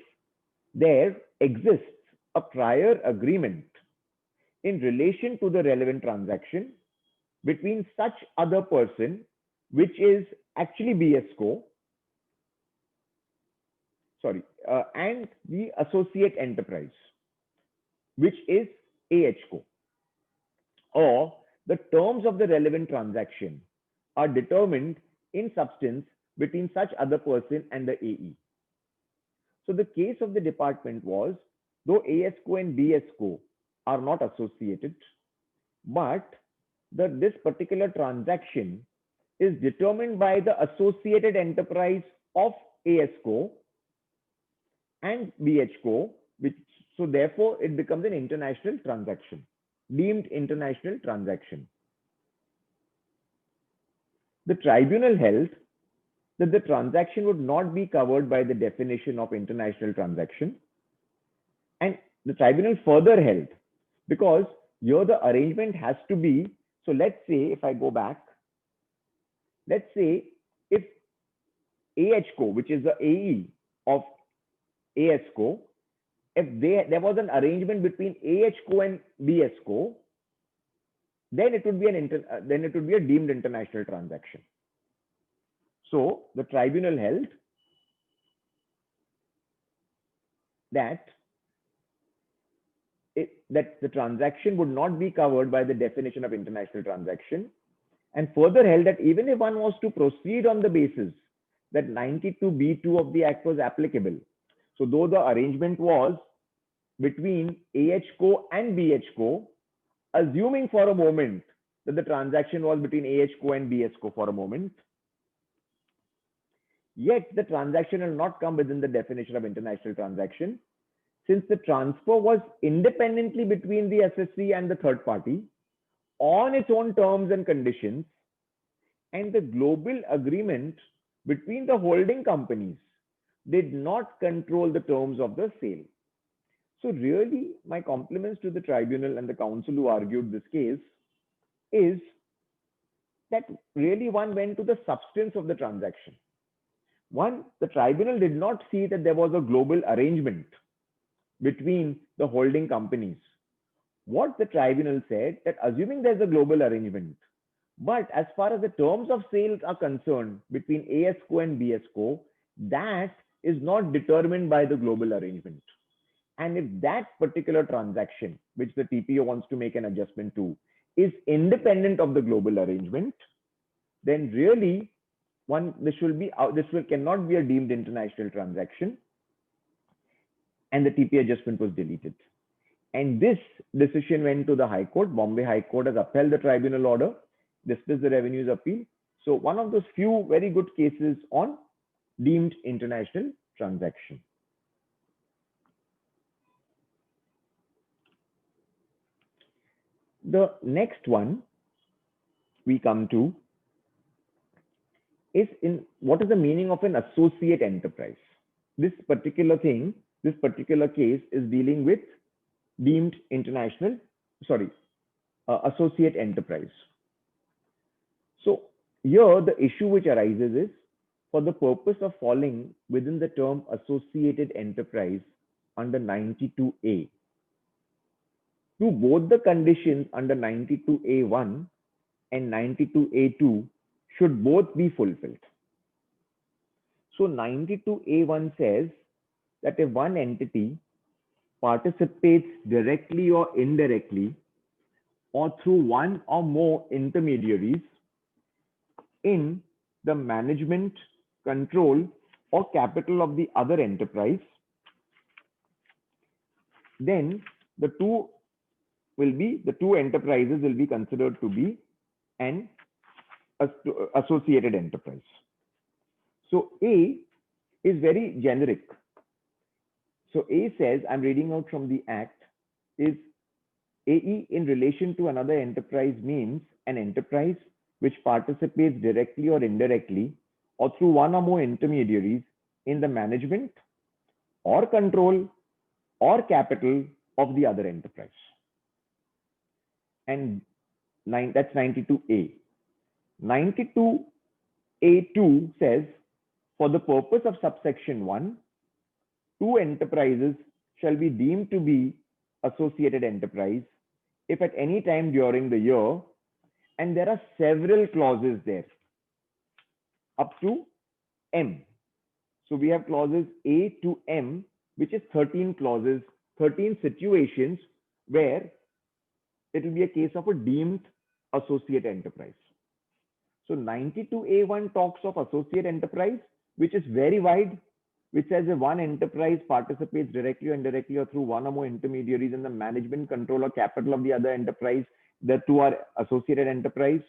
C: there exists a prior agreement in relation to the relevant transaction between such other person, which is actually BESCO, and the associate enterprise, which is EHCO. or the terms of the relevant transaction are determined in substance between such other person and the AE. So the case of the department was, though ASCO and BSCO are not associated, but this particular transaction is determined by the associated enterprise of ASCO and BHCO, so therefore it becomes an international transaction, deemed international transaction. The tribunal held that the transaction would not be covered by the definition of international transaction. And the tribunal further held, because here the arrangement has to be, so let's say if I go back, let's say if AHCO, which is the AE of ASCO, if there was an arrangement between AHCO and BSCO, then it would be a deemed international transaction. So the tribunal held that the transaction would not be covered by the definition of international transaction, and further held that even if one was to proceed on the basis that 92B2 of the Act was applicable, so though the arrangement was between AHCO and BHCO, assuming for a moment that the transaction was between AHCO and BSCO for a moment, yet the transaction will not come within the definition of international transaction, since the transfer was independently between the assessee and the third party on its own terms and conditions, and the global agreement between the holding companies did not control the terms of the sale. So really, my compliments to the tribunal and the counsel who argued this case is that really one went to the substance of the transaction. One, the tribunal did not see that there was a global arrangement between the holding companies. What the tribunal said, that assuming there's a global arrangement, but as far as the terms of sales are concerned between ASCO and BSCO, that is not determined by the global arrangement. And if that particular transaction, which the TPO wants to make an adjustment to, is independent of the global arrangement, then really this cannot be a deemed international transaction, and the TP adjustment was deleted. And this decision went to the High Court. Bombay High Court has upheld the tribunal order, dismissed the revenues appeal. So one of those few very good cases on deemed international transaction. The next one we come to is in what is the meaning of an associate enterprise. This particular case is dealing with deemed international, associate enterprise. So here the issue which arises is, for the purpose of falling within the term associated enterprise under 92A, to both the conditions under 92A1 and 92A2 should both be fulfilled. So 92A1 says that if one entity participates directly or indirectly or through one or more intermediaries in the management, control, or capital of the other enterprise, then the two enterprises will be considered to be an associated enterprise. So A is very generic. So A says, I'm reading out from the Act, is AE in relation to another enterprise means an enterprise which participates directly or indirectly or through one or more intermediaries in the management or control or capital of the other enterprise. And that's 92A. 92A2 says, for the purpose of subsection 1, two enterprises shall be deemed to be associated enterprise if at any time during the year, and there are several clauses there up to M. So we have clauses A to M, which is 13 clauses, 13 situations where it will be a case of a deemed associate enterprise. So 92A1 talks of associate enterprise, which is very wide, which says if one enterprise participates directly or indirectly or through one or more intermediaries in the management, control, or capital of the other enterprise, the two are associated enterprise.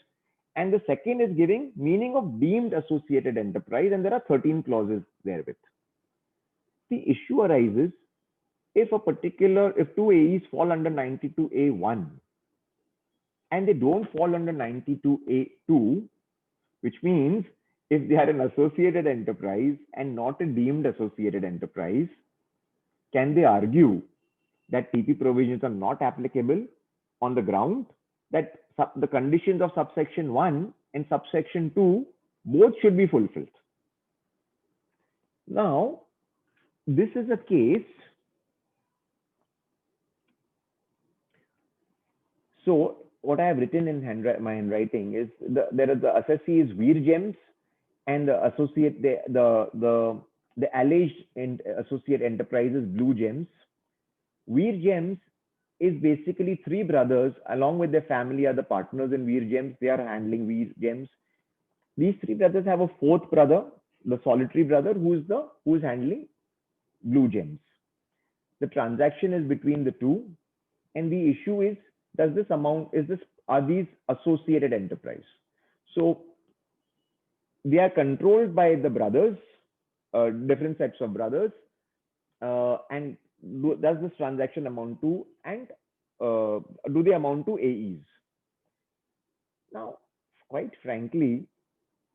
C: And the second is giving meaning of deemed associated enterprise, and there are 13 clauses therewith. The issue arises if two AEs fall under 92A1 and they don't fall under 92A2, which means if they are an associated enterprise and not a deemed associated enterprise, can they argue that TP provisions are not applicable on the ground that the conditions of subsection 1 and subsection 2 both should be fulfilled? Now, this is a case. So what I have written in my handwriting is there are the assessee is Veer Gems, and the associate the alleged associate enterprise is Blue Gems. Veer Gems is basically three brothers along with their family are the partners in Veer Gems. They are handling Veer Gems. These three brothers have a fourth brother, the solitary brother, who is handling Blue Gems. The transaction is between the two, and the issue is, are these associated enterprise? So they are controlled by the brothers, different sets of brothers, and does this transaction amount to, and do they amount to AEs? Now, quite frankly,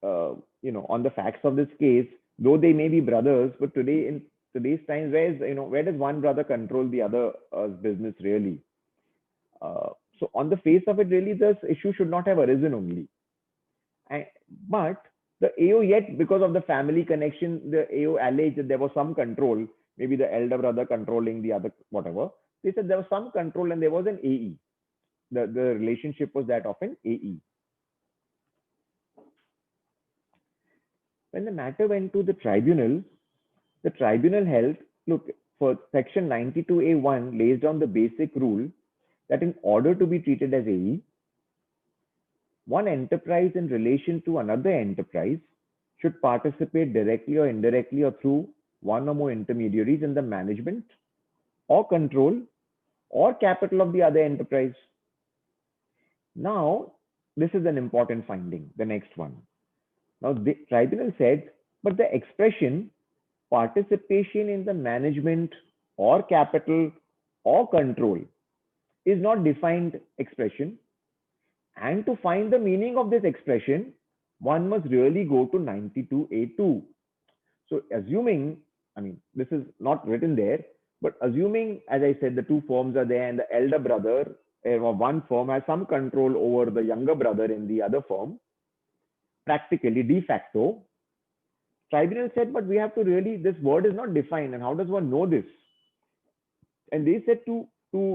C: on the facts of this case, though they may be brothers, but today in today's times, where does one brother control the other business really? So on the face of it, really, this issue should not have arisen only. But the AO yet, because of the family connection, the AO alleged that there was some control, maybe the elder brother controlling the other, whatever. They said there was some control and there was an AE. The relationship was that of an AE. When the matter went to the tribunal held, look, for section 92A1 lays down the basic rule that in order to be treated as AE, one enterprise in relation to another enterprise should participate directly or indirectly or through one or more intermediaries in the management or control or capital of the other enterprise. Now, this is an important finding, the next one. Now, the tribunal said, but the expression participation in the management or capital or control is not defined expression. And to find the meaning of this expression, one must really go to 92A2. So assuming, this is not written there, but assuming, as I said, the two firms are there and the elder brother of one firm has some control over the younger brother in the other firm, practically de facto, tribunal said, but we have to really, this word is not defined, and how does one know this? And they said to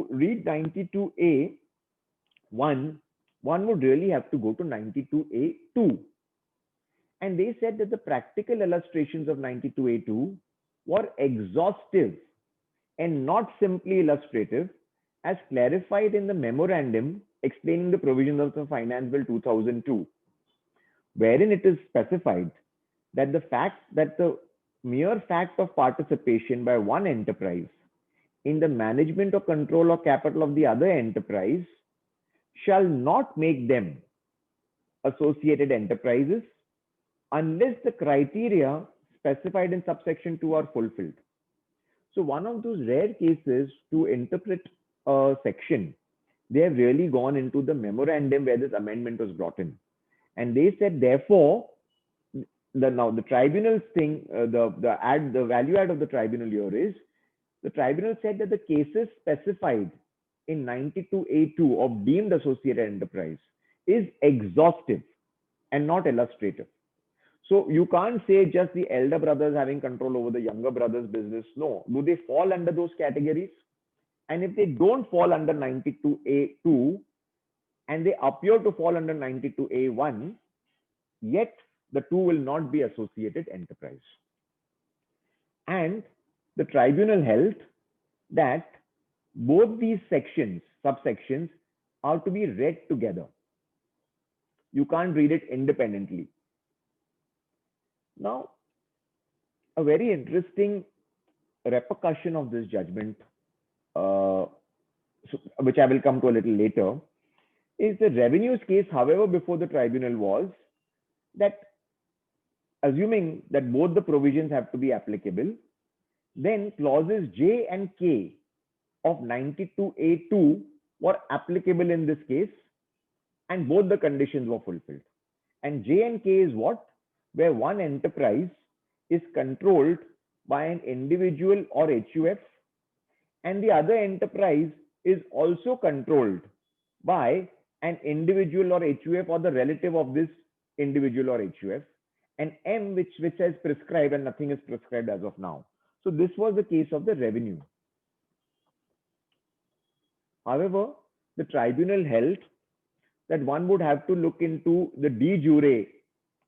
C: read 92A1, one would really have to go to 92A2. And they said that the practical illustrations of 92A2 were exhaustive and not simply illustrative, as clarified in the memorandum explaining the provisions of the Finance Bill 2002, wherein it is specified that the mere fact of participation by one enterprise in the management or control or capital of the other enterprise shall not make them associated enterprises unless the criteria specified in subsection 2 are fulfilled. So one of those rare cases to interpret a section, they have really gone into the memorandum where this amendment was brought in. And they said, therefore, the tribunal's thing, the value add of the tribunal here is, the tribunal said that the cases specified in 92A2 of deemed associated enterprise is exhaustive and not illustrative. So you can't say just the elder brothers having control over the younger brother's business. No, do they fall under those categories? And if they don't fall under 92A2 and they appear to fall under 92A1, yet the two will not be associated enterprise. And the tribunal held that both these subsections are to be read together. You can't read it independently. Now, a very interesting repercussion of this judgment, which I will come to a little later, is the revenues case, however, before the tribunal was that, assuming that both the provisions have to be applicable, then clauses J and K of 92A2 were applicable in this case, and both the conditions were fulfilled. And J and K is what? Where one enterprise is controlled by an individual or HUF, and the other enterprise is also controlled by an individual or HUF or the relative of this individual or HUF, and M, which says prescribed, and nothing is prescribed as of now. So this was the case of the revenue. However, the tribunal held that one would have to look into the de jure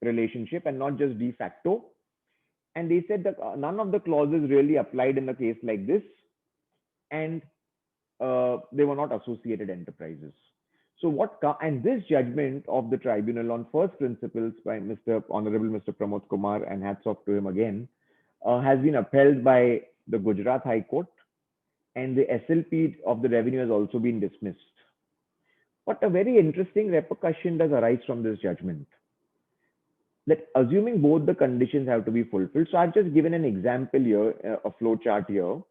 C: relationship and not just de facto. And they said that none of the clauses really applied in a case like this, and they were not associated enterprises. So and this judgment of the tribunal on first principles by Honorable Mr. Pramod Kumar, and hats off to him again, has been upheld by the Gujarat High Court, and the SLP of the revenue has also been dismissed. But a very interesting repercussion does arise from this judgment, that assuming both the conditions have to be fulfilled. So I've just given an example here, a flow chart here.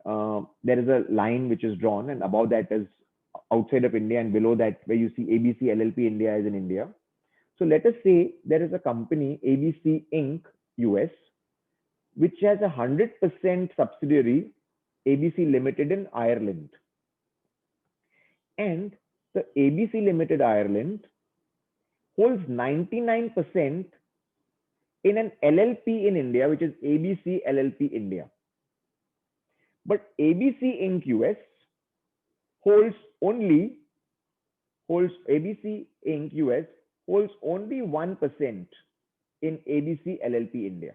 C: There is a line which is drawn, and above that is outside of India, and below that where you see ABC LLP India is in India. So let us say there is a company, ABC Inc. US, which has a 100% subsidiary, ABC Limited in Ireland. And the ABC Limited Ireland holds 99% in an LLP in India, which is ABC LLP India. But ABC Inc. US holds ABC Inc. US holds only 1% in ABC LLP India.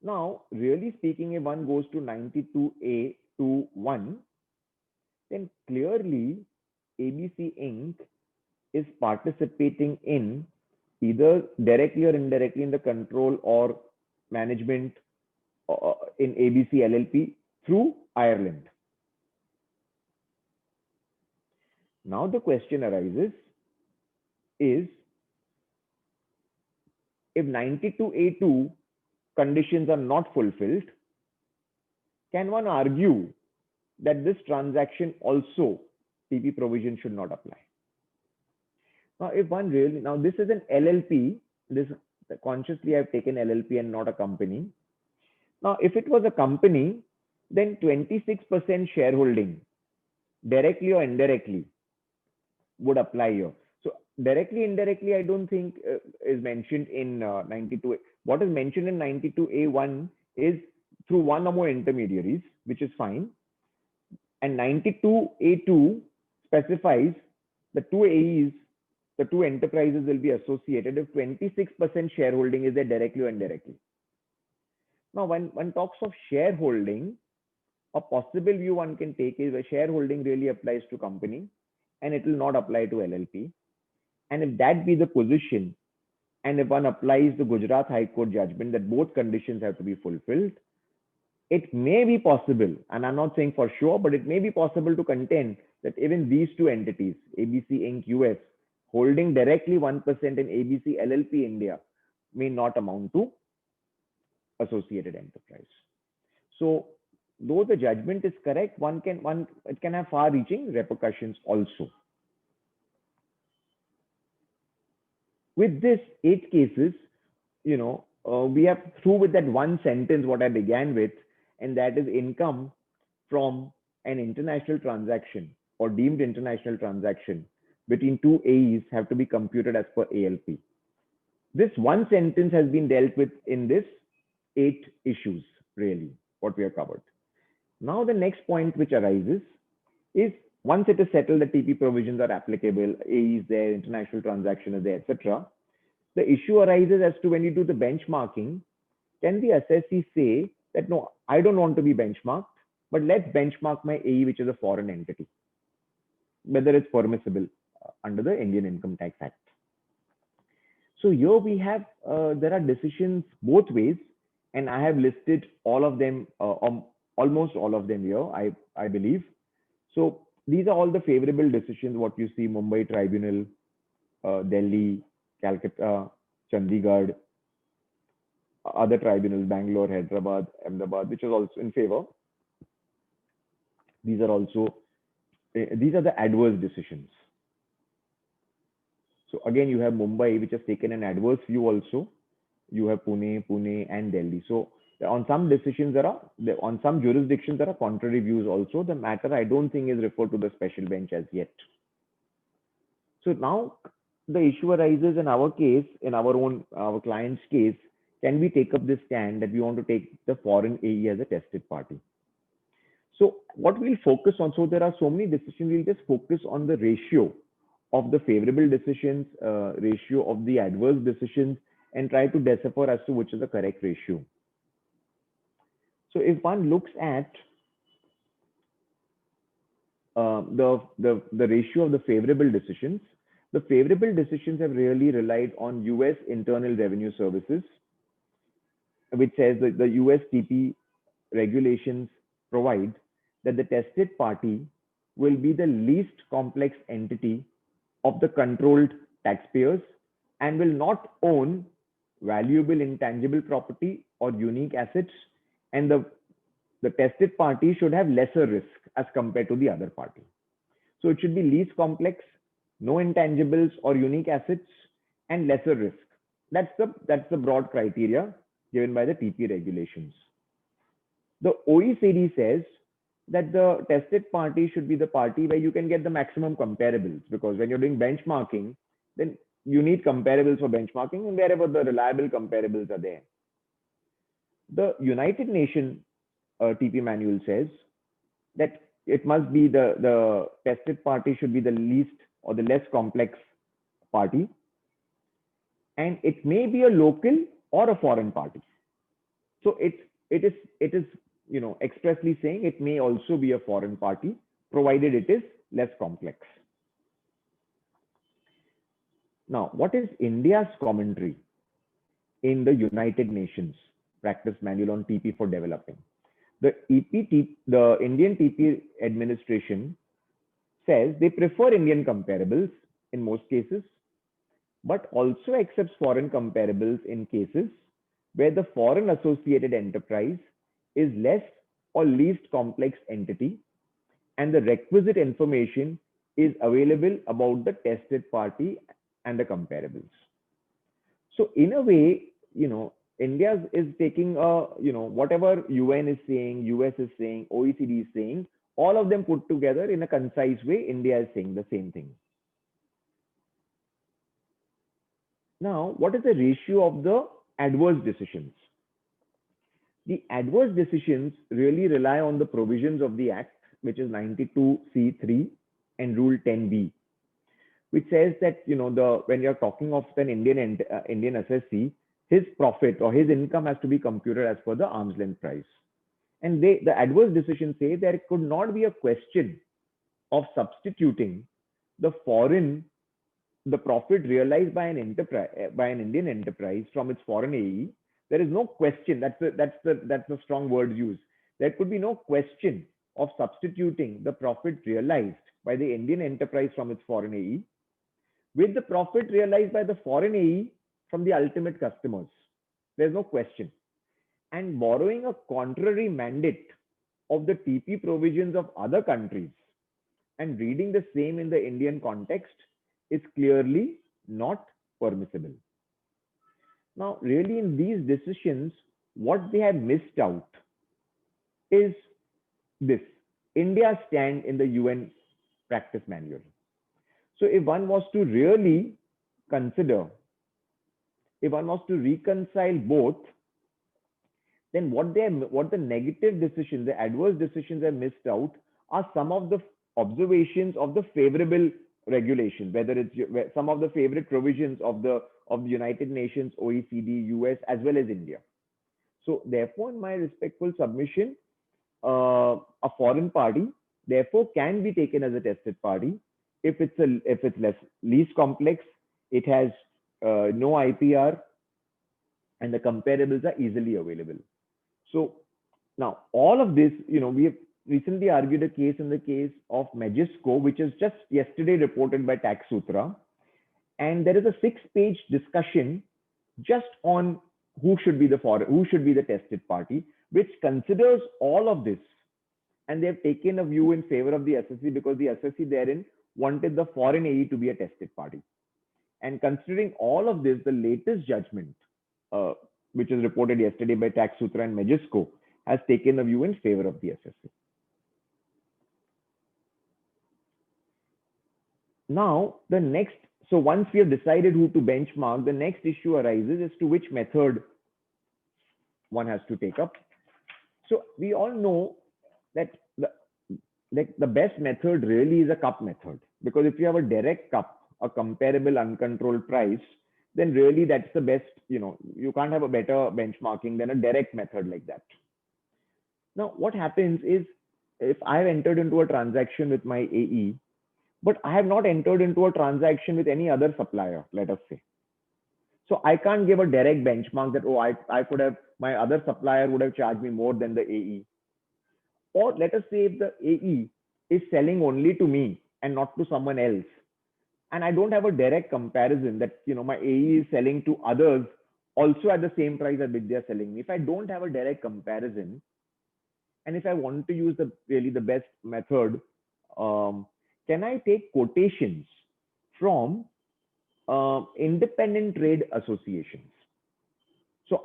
C: Now, really speaking, if one goes to 92A to 1, then clearly ABC Inc. is participating in either directly or indirectly in the control or management in ABC LLP through Ireland. Now the question arises is, if 92A2 conditions are not fulfilled, can one argue that this transaction also TP provision should not apply? Now, if one really, now this is an LLP, this consciously I've taken LLP and not a company. Now, if it was a company, then 26% shareholding, directly or indirectly, would apply here. So directly, indirectly, I don't think is mentioned in 92. What is mentioned in 92A1 is through one or more intermediaries, which is fine. And 92A2 specifies the two AEs, the two enterprises will be associated if 26% shareholding is there directly or indirectly. Now, when one talks of shareholding, a possible view one can take is where shareholding really applies to company and it will not apply to LLP. And if that be the position, and if one applies the Gujarat High Court judgment that both conditions have to be fulfilled, it may be possible, and I'm not saying for sure, but it may be possible to contend that even these two entities, ABC Inc. US, holding directly 1% in ABC LLP India, may not amount to associated enterprise. So though the judgment is correct, it can have far-reaching repercussions also. With this 8 cases, we are through with that one sentence what I began with, and that is income from an international transaction or deemed international transaction between two AEs have to be computed as per ALP. This one sentence has been dealt with in this 8 issues, really, what we have covered. Now the next point which arises is, once it is settled that TP provisions are applicable, AE is there, international transaction is there, etc., the issue arises as to when you do the benchmarking, can the assessee say that, no, I don't want to be benchmarked, but let's benchmark my AE, which is a foreign entity. whether it's permissible under the Indian Income Tax Act. So here we have, there are decisions both ways, and I have listed all of them, almost all of them here, I believe. So these are all the favorable decisions, what you see: Mumbai Tribunal, Delhi, Calcutta, Chandigarh, other tribunals, Bangalore, Hyderabad, Ahmedabad, which is also in favor. These are also, these are the adverse decisions. So again, you have Mumbai, which has taken an adverse view also. You have Pune, and Delhi. So on some decisions, on some jurisdictions, there are contrary views also. The matter, I don't think, is referred to the special bench as yet. So now the issue arises in our case, in our client's case, can we take up this stand that we want to take the foreign AE as a tested party? So what we'll focus on, so there are so many decisions, we'll just focus on the ratio of the favorable decisions, ratio of the adverse decisions, and try to decipher as to which is the correct ratio. So if one looks at the ratio of the favorable decisions have really relied on US Internal Revenue Services, which says that the US TP regulations provide that the tested party will be the least complex entity of the controlled taxpayers and will not own valuable intangible property or unique assets, and the tested party should have lesser risk as compared to the other party. So it should be least complex, no intangibles or unique assets, and lesser risk. That's the broad criteria given by the TP regulations. The OECD says that the tested party should be the party where you can get the maximum comparables, because when you're doing benchmarking, then you need comparables for benchmarking, and wherever the reliable comparables are there. The United Nations TP manual says that it must be the tested party should be the least or the less complex party, and it may be a local or a foreign party. So it is expressly saying it may also be a foreign party, provided it is less complex. Now, what is India's commentary in the United Nations Practice Manual on TP for Developing? The Indian TP administration says they prefer Indian comparables in most cases, but also accepts foreign comparables in cases where the foreign associated enterprise is less or least complex entity and the requisite information is available about the tested party and the comparables. So in a way, India is taking whatever UN is saying, US is saying, OECD is saying, all of them put together in a concise way, India is saying the same thing. Now, what is the ratio of the adverse decisions? The adverse decisions really rely on the provisions of the Act, which is 92C3 and Rule 10B, which says that when you're talking of an Indian assessee, his profit or his income has to be computed as per the arm's length price. And the adverse decisions say there could not be a question of substituting the profit realized by an Indian enterprise from its foreign AE. There is no question. That's the strong word used. There could be no question of substituting the profit realized by the Indian enterprise from its foreign AE with the profit realized by the foreign AE from the ultimate customers. There's no question. And borrowing a contrary mandate of the TP provisions of other countries and reading the same in the Indian context is clearly not permissible. Now, really in these decisions, what they have missed out is this: India's stand in the UN practice manual. So if one was to really consider, if one was to reconcile both, then what the negative decisions, the adverse decisions have missed out are some of the observations of the favorable regulations, whether it's some of the favorite provisions of the United Nations, OECD, US, as well as India. So therefore, in my respectful submission, a foreign party therefore can be taken as a tested party if it's least complex, it has no IPR, and the comparables are easily available. So now all of this, we have recently argued a case in the case of Majesco, which is just yesterday reported by Tax Sutra. And there is a 6-page discussion just on who should be the tested party, which considers all of this. And they have taken a view in favor of the SSC because the SSC therein wanted the foreign AE to be a tested party. And considering all of this, the latest judgment, which is reported yesterday by Tax Sutra and Majesco, has taken a view in favor of the SSC. Now, so once we have decided who to benchmark, the next issue arises as to which method one has to take up. So we all know that the best method really is a cup method, because if you have a direct cup, a comparable uncontrolled price, then really that's the best, you can't have a better benchmarking than a direct method like that. Now, what happens is, if I've entered into a transaction with my AE, but I have not entered into a transaction with any other supplier, let us say. So I can't give a direct benchmark that, oh, I could have, my other supplier would have charged me more than the AE. Or let us say if the AE is selling only to me and not to someone else, and I don't have a direct comparison that, my AE is selling to others also at the same price at which they're selling me. If I don't have a direct comparison, and if I want to use the best method, can I take quotations from independent trade associations? So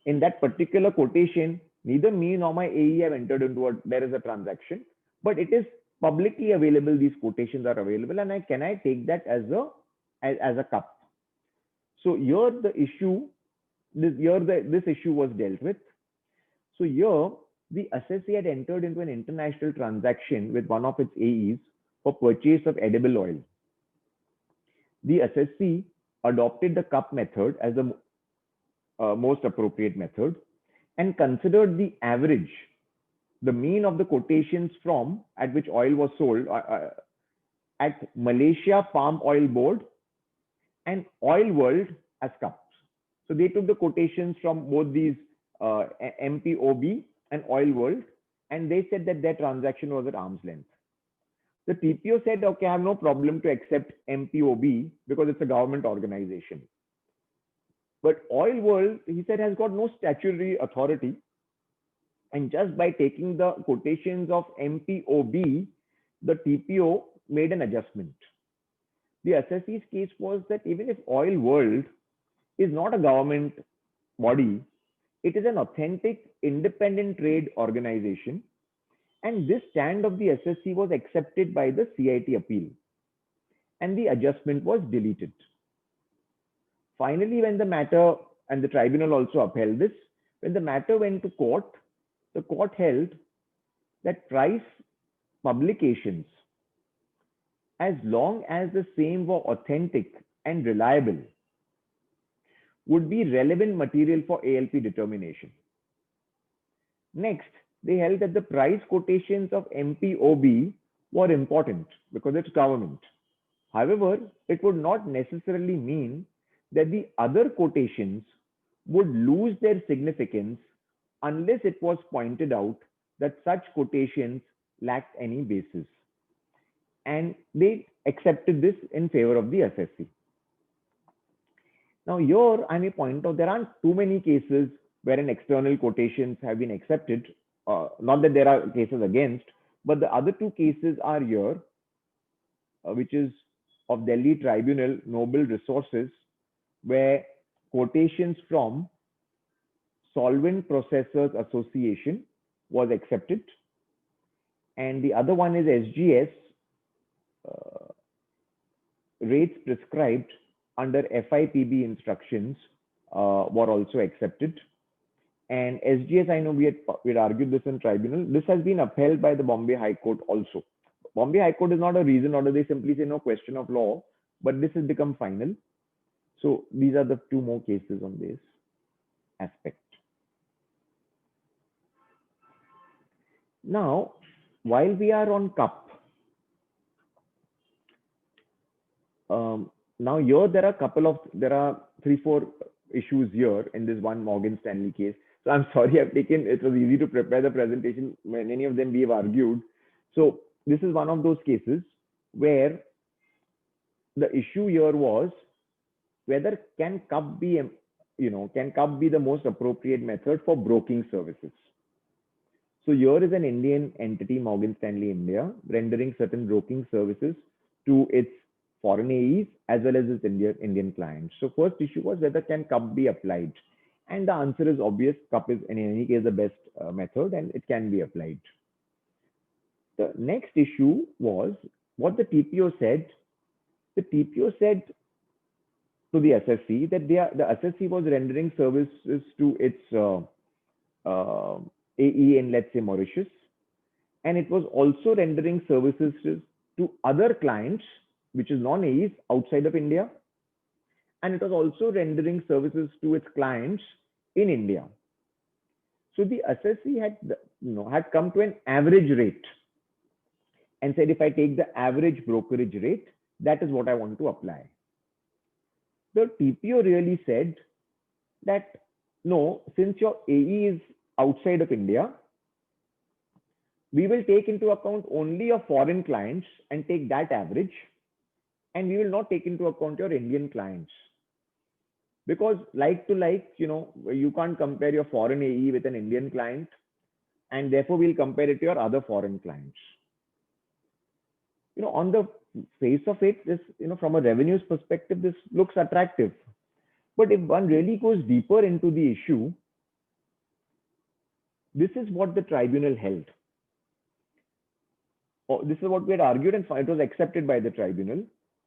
C: in that particular quotation, neither me nor my AE have entered into there is a transaction, but it is publicly available. These quotations are available, and can I take that as a cup? So here this issue was dealt with. So here the SSC had entered into an international transaction with one of its AEs for purchase of edible oil. The SSC adopted the cup method as the most appropriate method and considered the average, the mean of the quotations at which oil was sold at Malaysia Palm Oil Board and Oil World as cups. So they took the quotations from both these MPOB and Oil World, and they said that their transaction was at arm's length. The TPO said, okay, I have no problem to accept MPOB because it's a government organization. But Oil World, he said, has got no statutory authority. And just by taking the quotations of MPOB, the TPO made an adjustment. The SSC's case was that even if Oil World is not a government body, it is an authentic independent trade organization. And this stand of the SSC was accepted by the CIT appeal, and the adjustment was deleted. Finally, when the matter, and the tribunal also upheld this, when the matter went to court, the court held that price publications, as long as the same were authentic and reliable, would be relevant material for ALP determination. Next, they held that the price quotations of MPOB were important because it's government. However, it would not necessarily mean that the other quotations would lose their significance unless it was pointed out that such quotations lacked any basis. And they accepted this in favor of the SSC. Now here, I may point out there aren't too many cases wherein external quotations have been accepted. Not that there are cases against, but the other two cases are here, which is of Delhi Tribunal Noble Resources, where quotations from Solvent Processors Association was accepted. And the other one is SGS, rates prescribed under FIPB instructions were also accepted. And SGS, I know we had argued this in tribunal. This has been upheld by the Bombay High Court also. Bombay High Court is not a reason order. They simply say no question of law, but this has become final. So these are the two more cases on this aspect. Now, while we are on cup, Now here there are 3-4 issues here in this one Morgan Stanley case. So I'm sorry, it was easy to prepare the presentation. Many of them we have argued. So this is one of those cases where the issue here was whether can CUP be, can CUP be the most appropriate method for broking services. So here is an Indian entity, Morgan Stanley India, rendering certain broking services to its foreign AEs as well as its Indian clients. So first issue was whether can CUP be applied? And the answer is obvious. CUP is in any case the best method and it can be applied. The next issue was what the TPO said. The TPO said to the SSC that the SSC was rendering services to its AE in, let's say, Mauritius, and it was also rendering services to other clients, which is non-AEs outside of India, and it was also rendering services to its clients in India. So the SSC had come to an average rate and said, if I take the average brokerage rate, that is what I want to apply. The TPO really said that no, since your AE is outside of India, we will take into account only your foreign clients and take that average, and we will not take into account your Indian clients. Because like to like, you can't compare your foreign AE with an Indian client, and therefore we'll compare it to your other foreign clients. On the face of it, this, from a revenues perspective, this looks attractive. But if one really goes deeper into the issue, this is what the tribunal held. This is what we had argued, and it was accepted by the tribunal.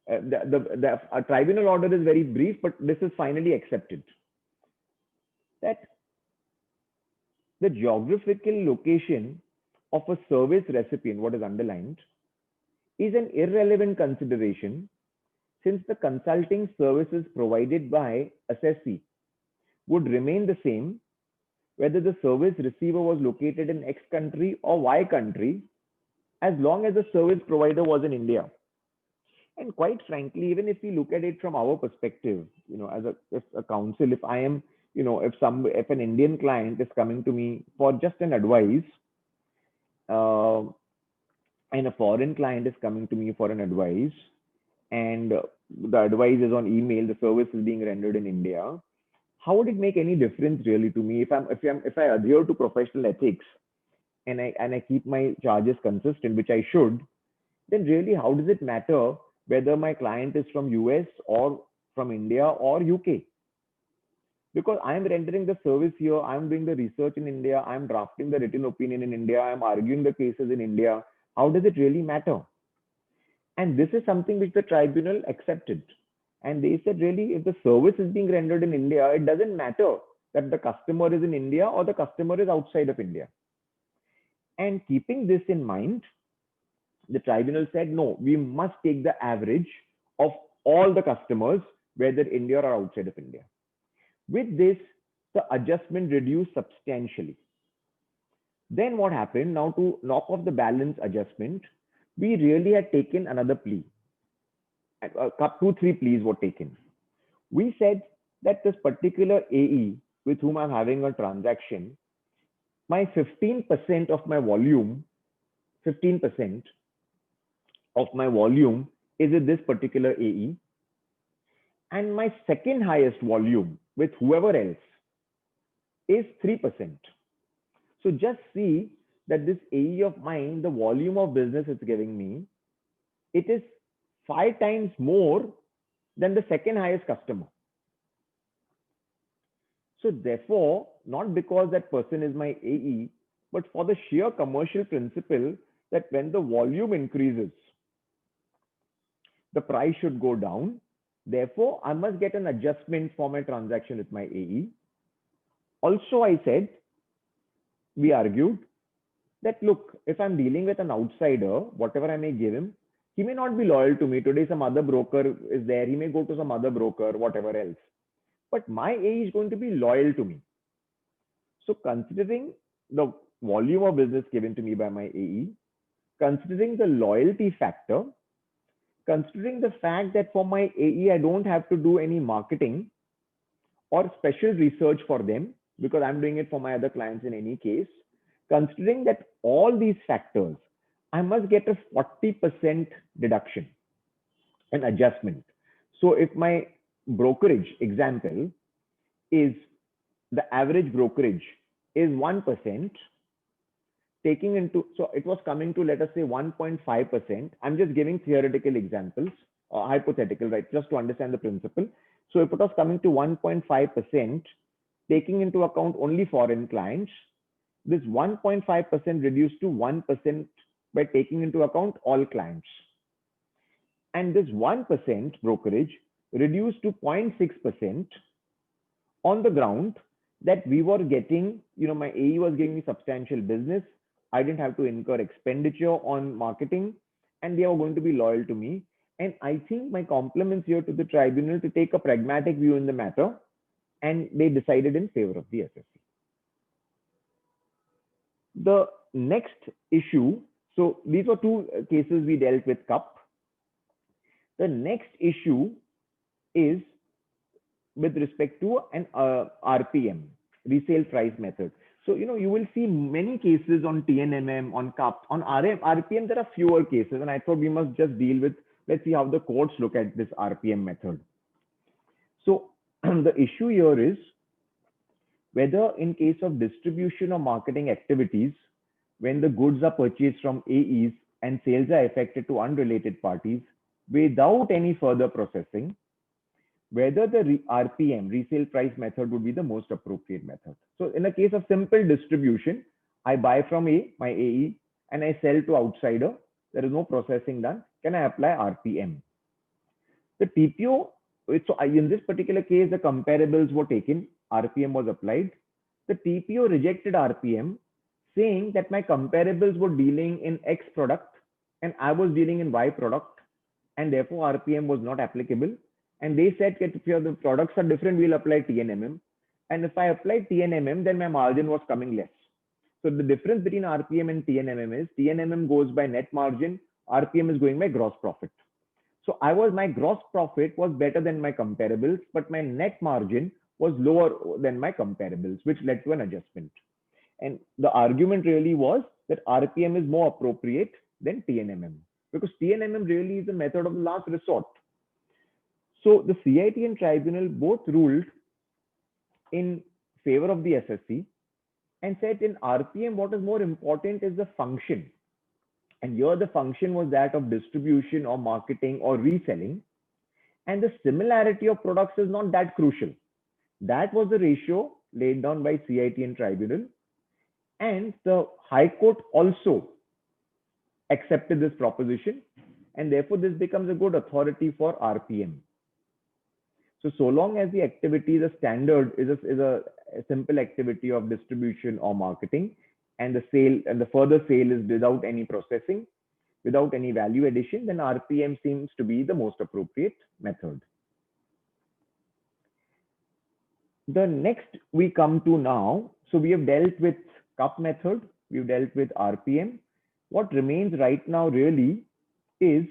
C: The tribunal order is very brief, but this is finally accepted. That the geographical location of a service recipient, what is underlined, is an irrelevant consideration since the consulting services provided by SSC would remain the same whether the service receiver was located in X country or Y country, as long as the service provider was in India. And quite frankly, even if we look at it from our perspective, as a counsel, if I am, if an Indian client is coming to me for just an advice, and a foreign client is coming to me for an advice, and the advice is on email, the service is being rendered in India, how would it make any difference really to me if I adhere to professional ethics and I keep my charges consistent, which I should, then really how does it matter whether my client is from US or from India or UK? Because I'm rendering the service here, I'm doing the research in India, I'm drafting the written opinion in India, I'm arguing the cases in India. How does it really matter? And this is something which the tribunal accepted. And they said, really, if the service is being rendered in India, it doesn't matter that the customer is in India or the customer is outside of India. And keeping this in mind, the tribunal said, no, we must take the average of all the customers, whether India or outside of India. With this, the adjustment reduced substantially. Then what happened? Now, to knock off the balance adjustment, we really had taken another plea. 2-3 pleas were taken. We said that this particular AE with whom I'm having a transaction, my 15% of my volume, 15% of my volume is with this particular AE. And my second highest volume with whoever else is 3%. So just see that this AE of mine, the volume of business it's giving me, it is 5 times more than the second highest customer. So therefore, not because that person is my AE, but for the sheer commercial principle that when the volume increases, the price should go down. Therefore, I must get an adjustment for my transaction with my AE. Also, I said, we argued that, look, if I'm dealing with an outsider, whatever I may give him, he may not be loyal to me. Today, some other broker is there. He may go to some other broker, whatever else. But my AE is going to be loyal to me. So considering the volume of business given to me by my AE, considering the loyalty factor, considering the fact that for my AE, I don't have to do any marketing or special research for them because I'm doing it for my other clients in any case, considering that all these factors, I must get a 40% deduction, an adjustment. So if my brokerage example is the average brokerage is 1%, taking into, so it was coming to, let us say 1.5%. I'm just giving theoretical examples, hypothetical, right? Just to understand the principle. So if it was coming to 1.5%, taking into account only foreign clients, this 1.5% reduced to 1% by taking into account all clients. And this 1% brokerage reduced to 0.6% on the ground that we were getting, my AE was giving me substantial business. I didn't have to incur expenditure on marketing and they were going to be loyal to me. And I think my compliments here to the tribunal to take a pragmatic view in the matter, and they decided in favor of the SSC. The next issue, so these were two cases we dealt with CUP. The next issue is with respect to an RPM, resale price method. So, you will see many cases on TNMM, on CUP, on RPM, there are fewer cases. And I thought we must just deal with, let's see how the courts look at this RPM method. So the issue here is whether in case of distribution or marketing activities, when the goods are purchased from AEs and sales are effected to unrelated parties without any further processing, whether the RPM, resale price method, would be the most appropriate method. So in a case of simple distribution, I buy from my AE and I sell to outsider. There is no processing done. Can I apply RPM? The TPO, so in this particular case, the comparables were taken, RPM was applied. The TPO rejected RPM, saying that my comparables were dealing in X product and I was dealing in Y product, and therefore RPM was not applicable. And they said that if the products are different, we'll apply TNMM. And if I applied TNMM, then my margin was coming less. So the difference between RPM and TNMM is TNMM goes by net margin, RPM is going by gross profit. So my gross profit was better than my comparables, but my net margin was lower than my comparables, which led to an adjustment. And the argument really was that RPM is more appropriate than TNMM, because TNMM really is a method of the last resort. So the CIT and tribunal both ruled in favor of the SSC and said in RPM, what is more important is the function. And here the function was that of distribution or marketing or reselling. And the similarity of products is not that crucial. That was the ratio laid down by CIT and tribunal. And the High Court also accepted this proposition. And therefore, this becomes a good authority for RPM. So long as the activity is a standard, is a simple activity of distribution or marketing, and the sale and the further sale is without any processing, without any value addition, then RPM seems to be the most appropriate method. The next we come to now, so we have dealt with CUP method, we've dealt with RPM. What remains right now really is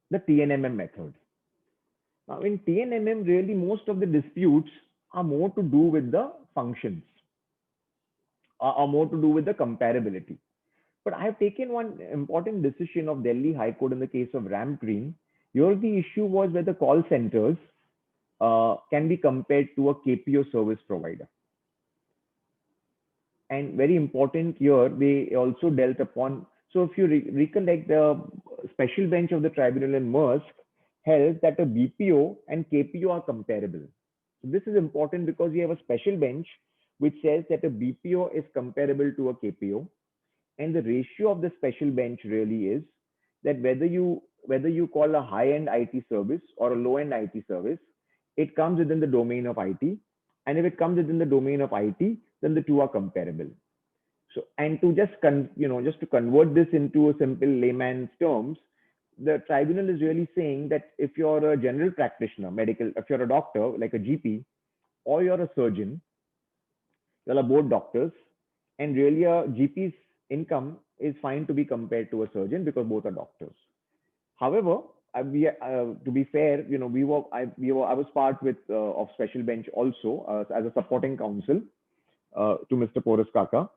C: the TNMM method. Now in TNMM, really most of the disputes are more to do with the functions, are more to do with the comparability. But I have taken one important decision of Delhi High Court in the case of Ramp Green. Here the issue was whether call centers can be compared to a KPO service provider. And very important here, they also dealt upon, so if you recollect, the special bench of the tribunal in Maersk held that a BPO and KPO are comparable. So this is important because you have a special bench which says that a BPO is comparable to a KPO. And the ratio of the special bench really is that whether you call a high-end IT service or a low-end IT service, it comes within the domain of IT. And if it comes within the domain of IT, then the two are comparable. So, and to just to convert this into a simple layman's terms, the tribunal is really saying that if you're a general practitioner, if you're a doctor, like a GP, or you're a surgeon, you're both doctors, and really a GP's income is fine to be compared to a surgeon because both are doctors. However, to be fair, you know, I was part of special bench also as a supporting counsel to Mr. Porus Kaka.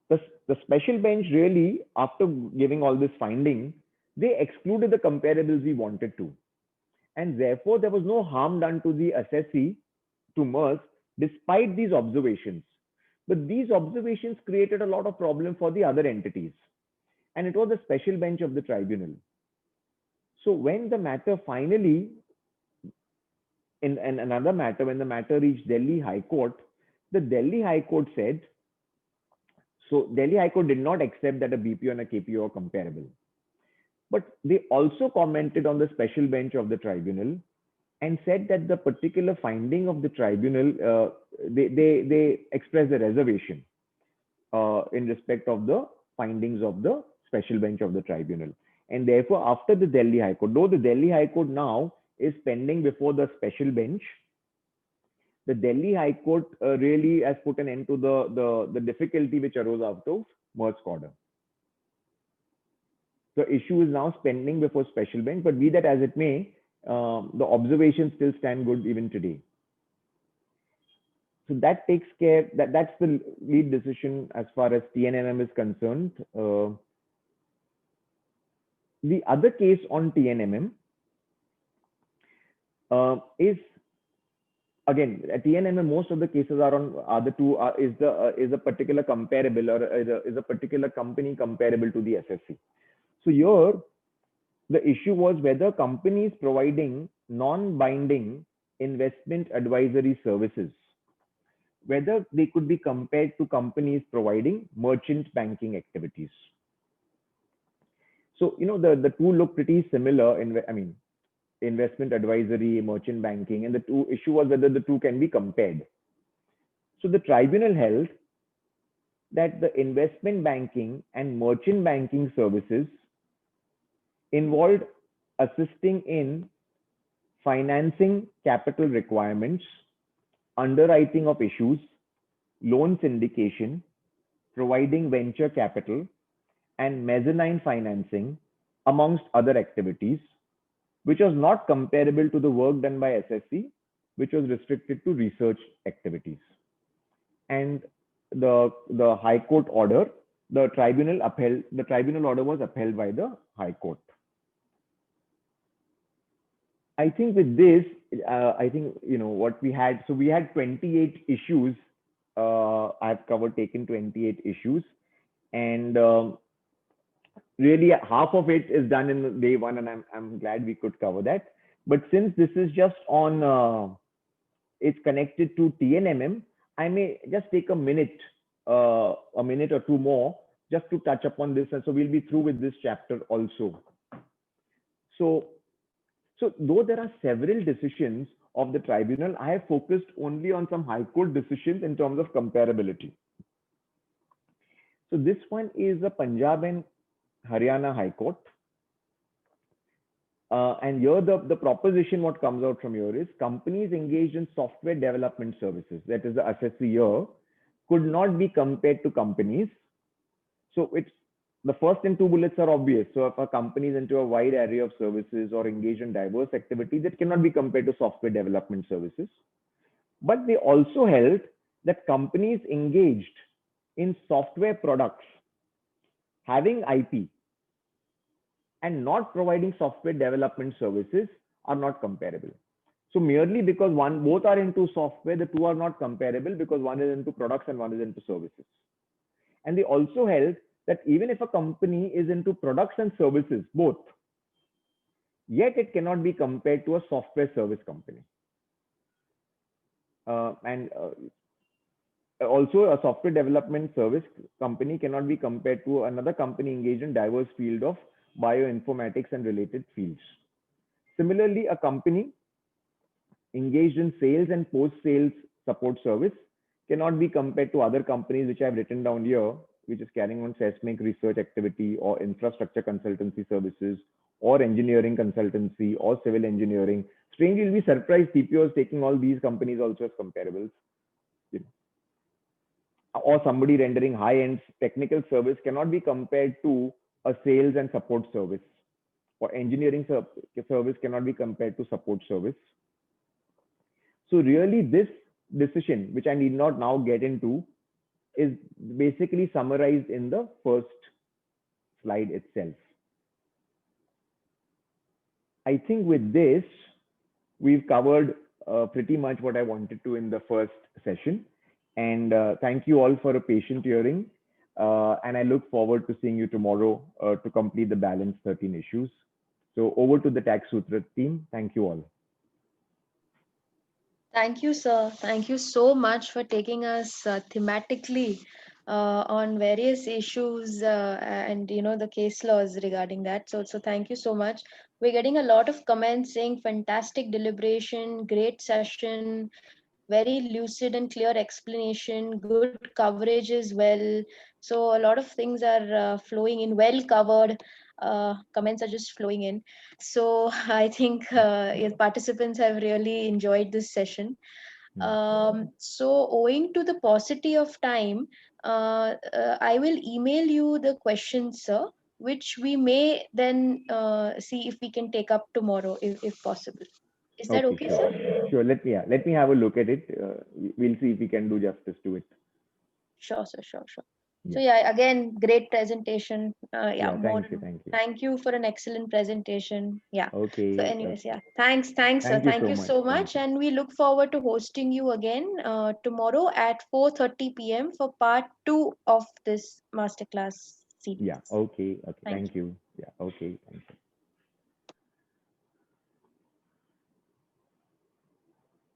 C: The special bench really, after giving all this finding, they excluded the comparables we wanted to. And therefore, there was no harm done to the assessee, to Maersk, despite these observations. But these observations created a lot of problem for the other entities. And it was a special bench of the tribunal. So when the matter finally, in another matter, when the matter reached Delhi High Court, the Delhi High Court said, so Delhi High Court did not accept that a BPO and a KPO are comparable. But they also commented on the special bench of the tribunal and said that the particular finding of the tribunal, they expressed a reservation in respect of the findings of the special bench of the tribunal. And therefore, after the Delhi High Court, though the Delhi High Court now is pending before the special bench, the Delhi High Court really has put an end to the difficulty which arose out of Maersk order. The issue is now pending before special bench, but be that as it may, the observations still stand good even today. So that takes care, that's the lead decision as far as TNMM is concerned. The other case on TNMM is, again, at TNMM, most of the cases are on is a particular comparable or is a particular company comparable to the SSC. So here, the issue was whether companies providing non-binding investment advisory services, whether they could be compared to companies providing merchant banking activities. So, you know, the two look pretty similar investment advisory, merchant banking, and the two issue was whether the two can be compared. So the tribunal held that the investment banking and merchant banking services involved assisting in financing capital requirements, underwriting of issues, loan syndication, providing venture capital, and mezzanine financing, amongst other activities, which was not comparable to the work done by SSC, which was restricted to research activities. And the High Court order, the tribunal order was upheld by the High Court. I think with this, I think, you know, what we had, so we had 28 issues. I've taken 28 issues, and really half of it is done in day one, and I'm glad we could cover that. But since this is just on, it's connected to TNMM, I may just take a minute or two more just to touch upon this, and so we'll be through with this chapter also. So though there are several decisions of the tribunal, I have focused only on some High Court decisions in terms of comparability. So this one is the Punjab and Haryana High Court. And here the proposition what comes out from here is companies engaged in software development services, that is the assessee here, could not be compared to companies. So it's the first and two bullets are obvious. So if a company is into a wide array of services or engaged in diverse activities, that cannot be compared to software development services. But they also held that companies engaged in software products, having IP, and not providing software development services are not comparable. So merely because both are into software, the two are not comparable because one is into products and one is into services. And they also held that even if a company is into products and services, both, yet it cannot be compared to a software service company. Also a software development service company cannot be compared to another company engaged in diverse field of bioinformatics and related fields. Similarly, a company engaged in sales and post-sales support service cannot be compared to other companies which I have written down here, which is carrying on seismic research activity or infrastructure consultancy services or engineering consultancy or civil engineering. Strangely, you'll be surprised TPO is taking all these companies also as comparables. You know. Or somebody rendering high-end technical service cannot be compared to a sales and support service, or engineering service cannot be compared to support service. So really this decision, which I need not now get into, is basically summarized in the first slide itself. I think with this, we've covered pretty much what I wanted to in the first session. And thank you all for a patient hearing. And I look forward to seeing you tomorrow to complete the balance 13 issues. So over to the Tax Sutra team. Thank you all.
A: Thank you, sir. Thank you so much for taking us thematically on various issues and the case laws regarding that. So thank you so much. We're getting a lot of comments saying fantastic deliberation, great session, very lucid and clear explanation, good coverage as well. So a lot of things are flowing in, well covered. Comments are just flowing in. So I think participants have really enjoyed this session. So owing to the paucity of time, I will email you the questions, sir, which we may then see if we can take up tomorrow, if possible. Is that okay,
C: sure.
A: sir?
C: Sure. Let me have a look at it. We'll see if we can do justice to it.
A: Sure, sir. Sure.
C: Yeah.
A: So yeah, again, great presentation.
C: Thank you.
A: Thank you for an excellent presentation. Yeah.
C: Okay.
A: So anyways, yeah. Thanks, sir.
C: Thank
A: You so much. And we look forward to hosting you again tomorrow at 4:30 p.m. for part 2 of this masterclass series.
C: Yeah. Okay. Thank you. Yeah. Okay. Thank you.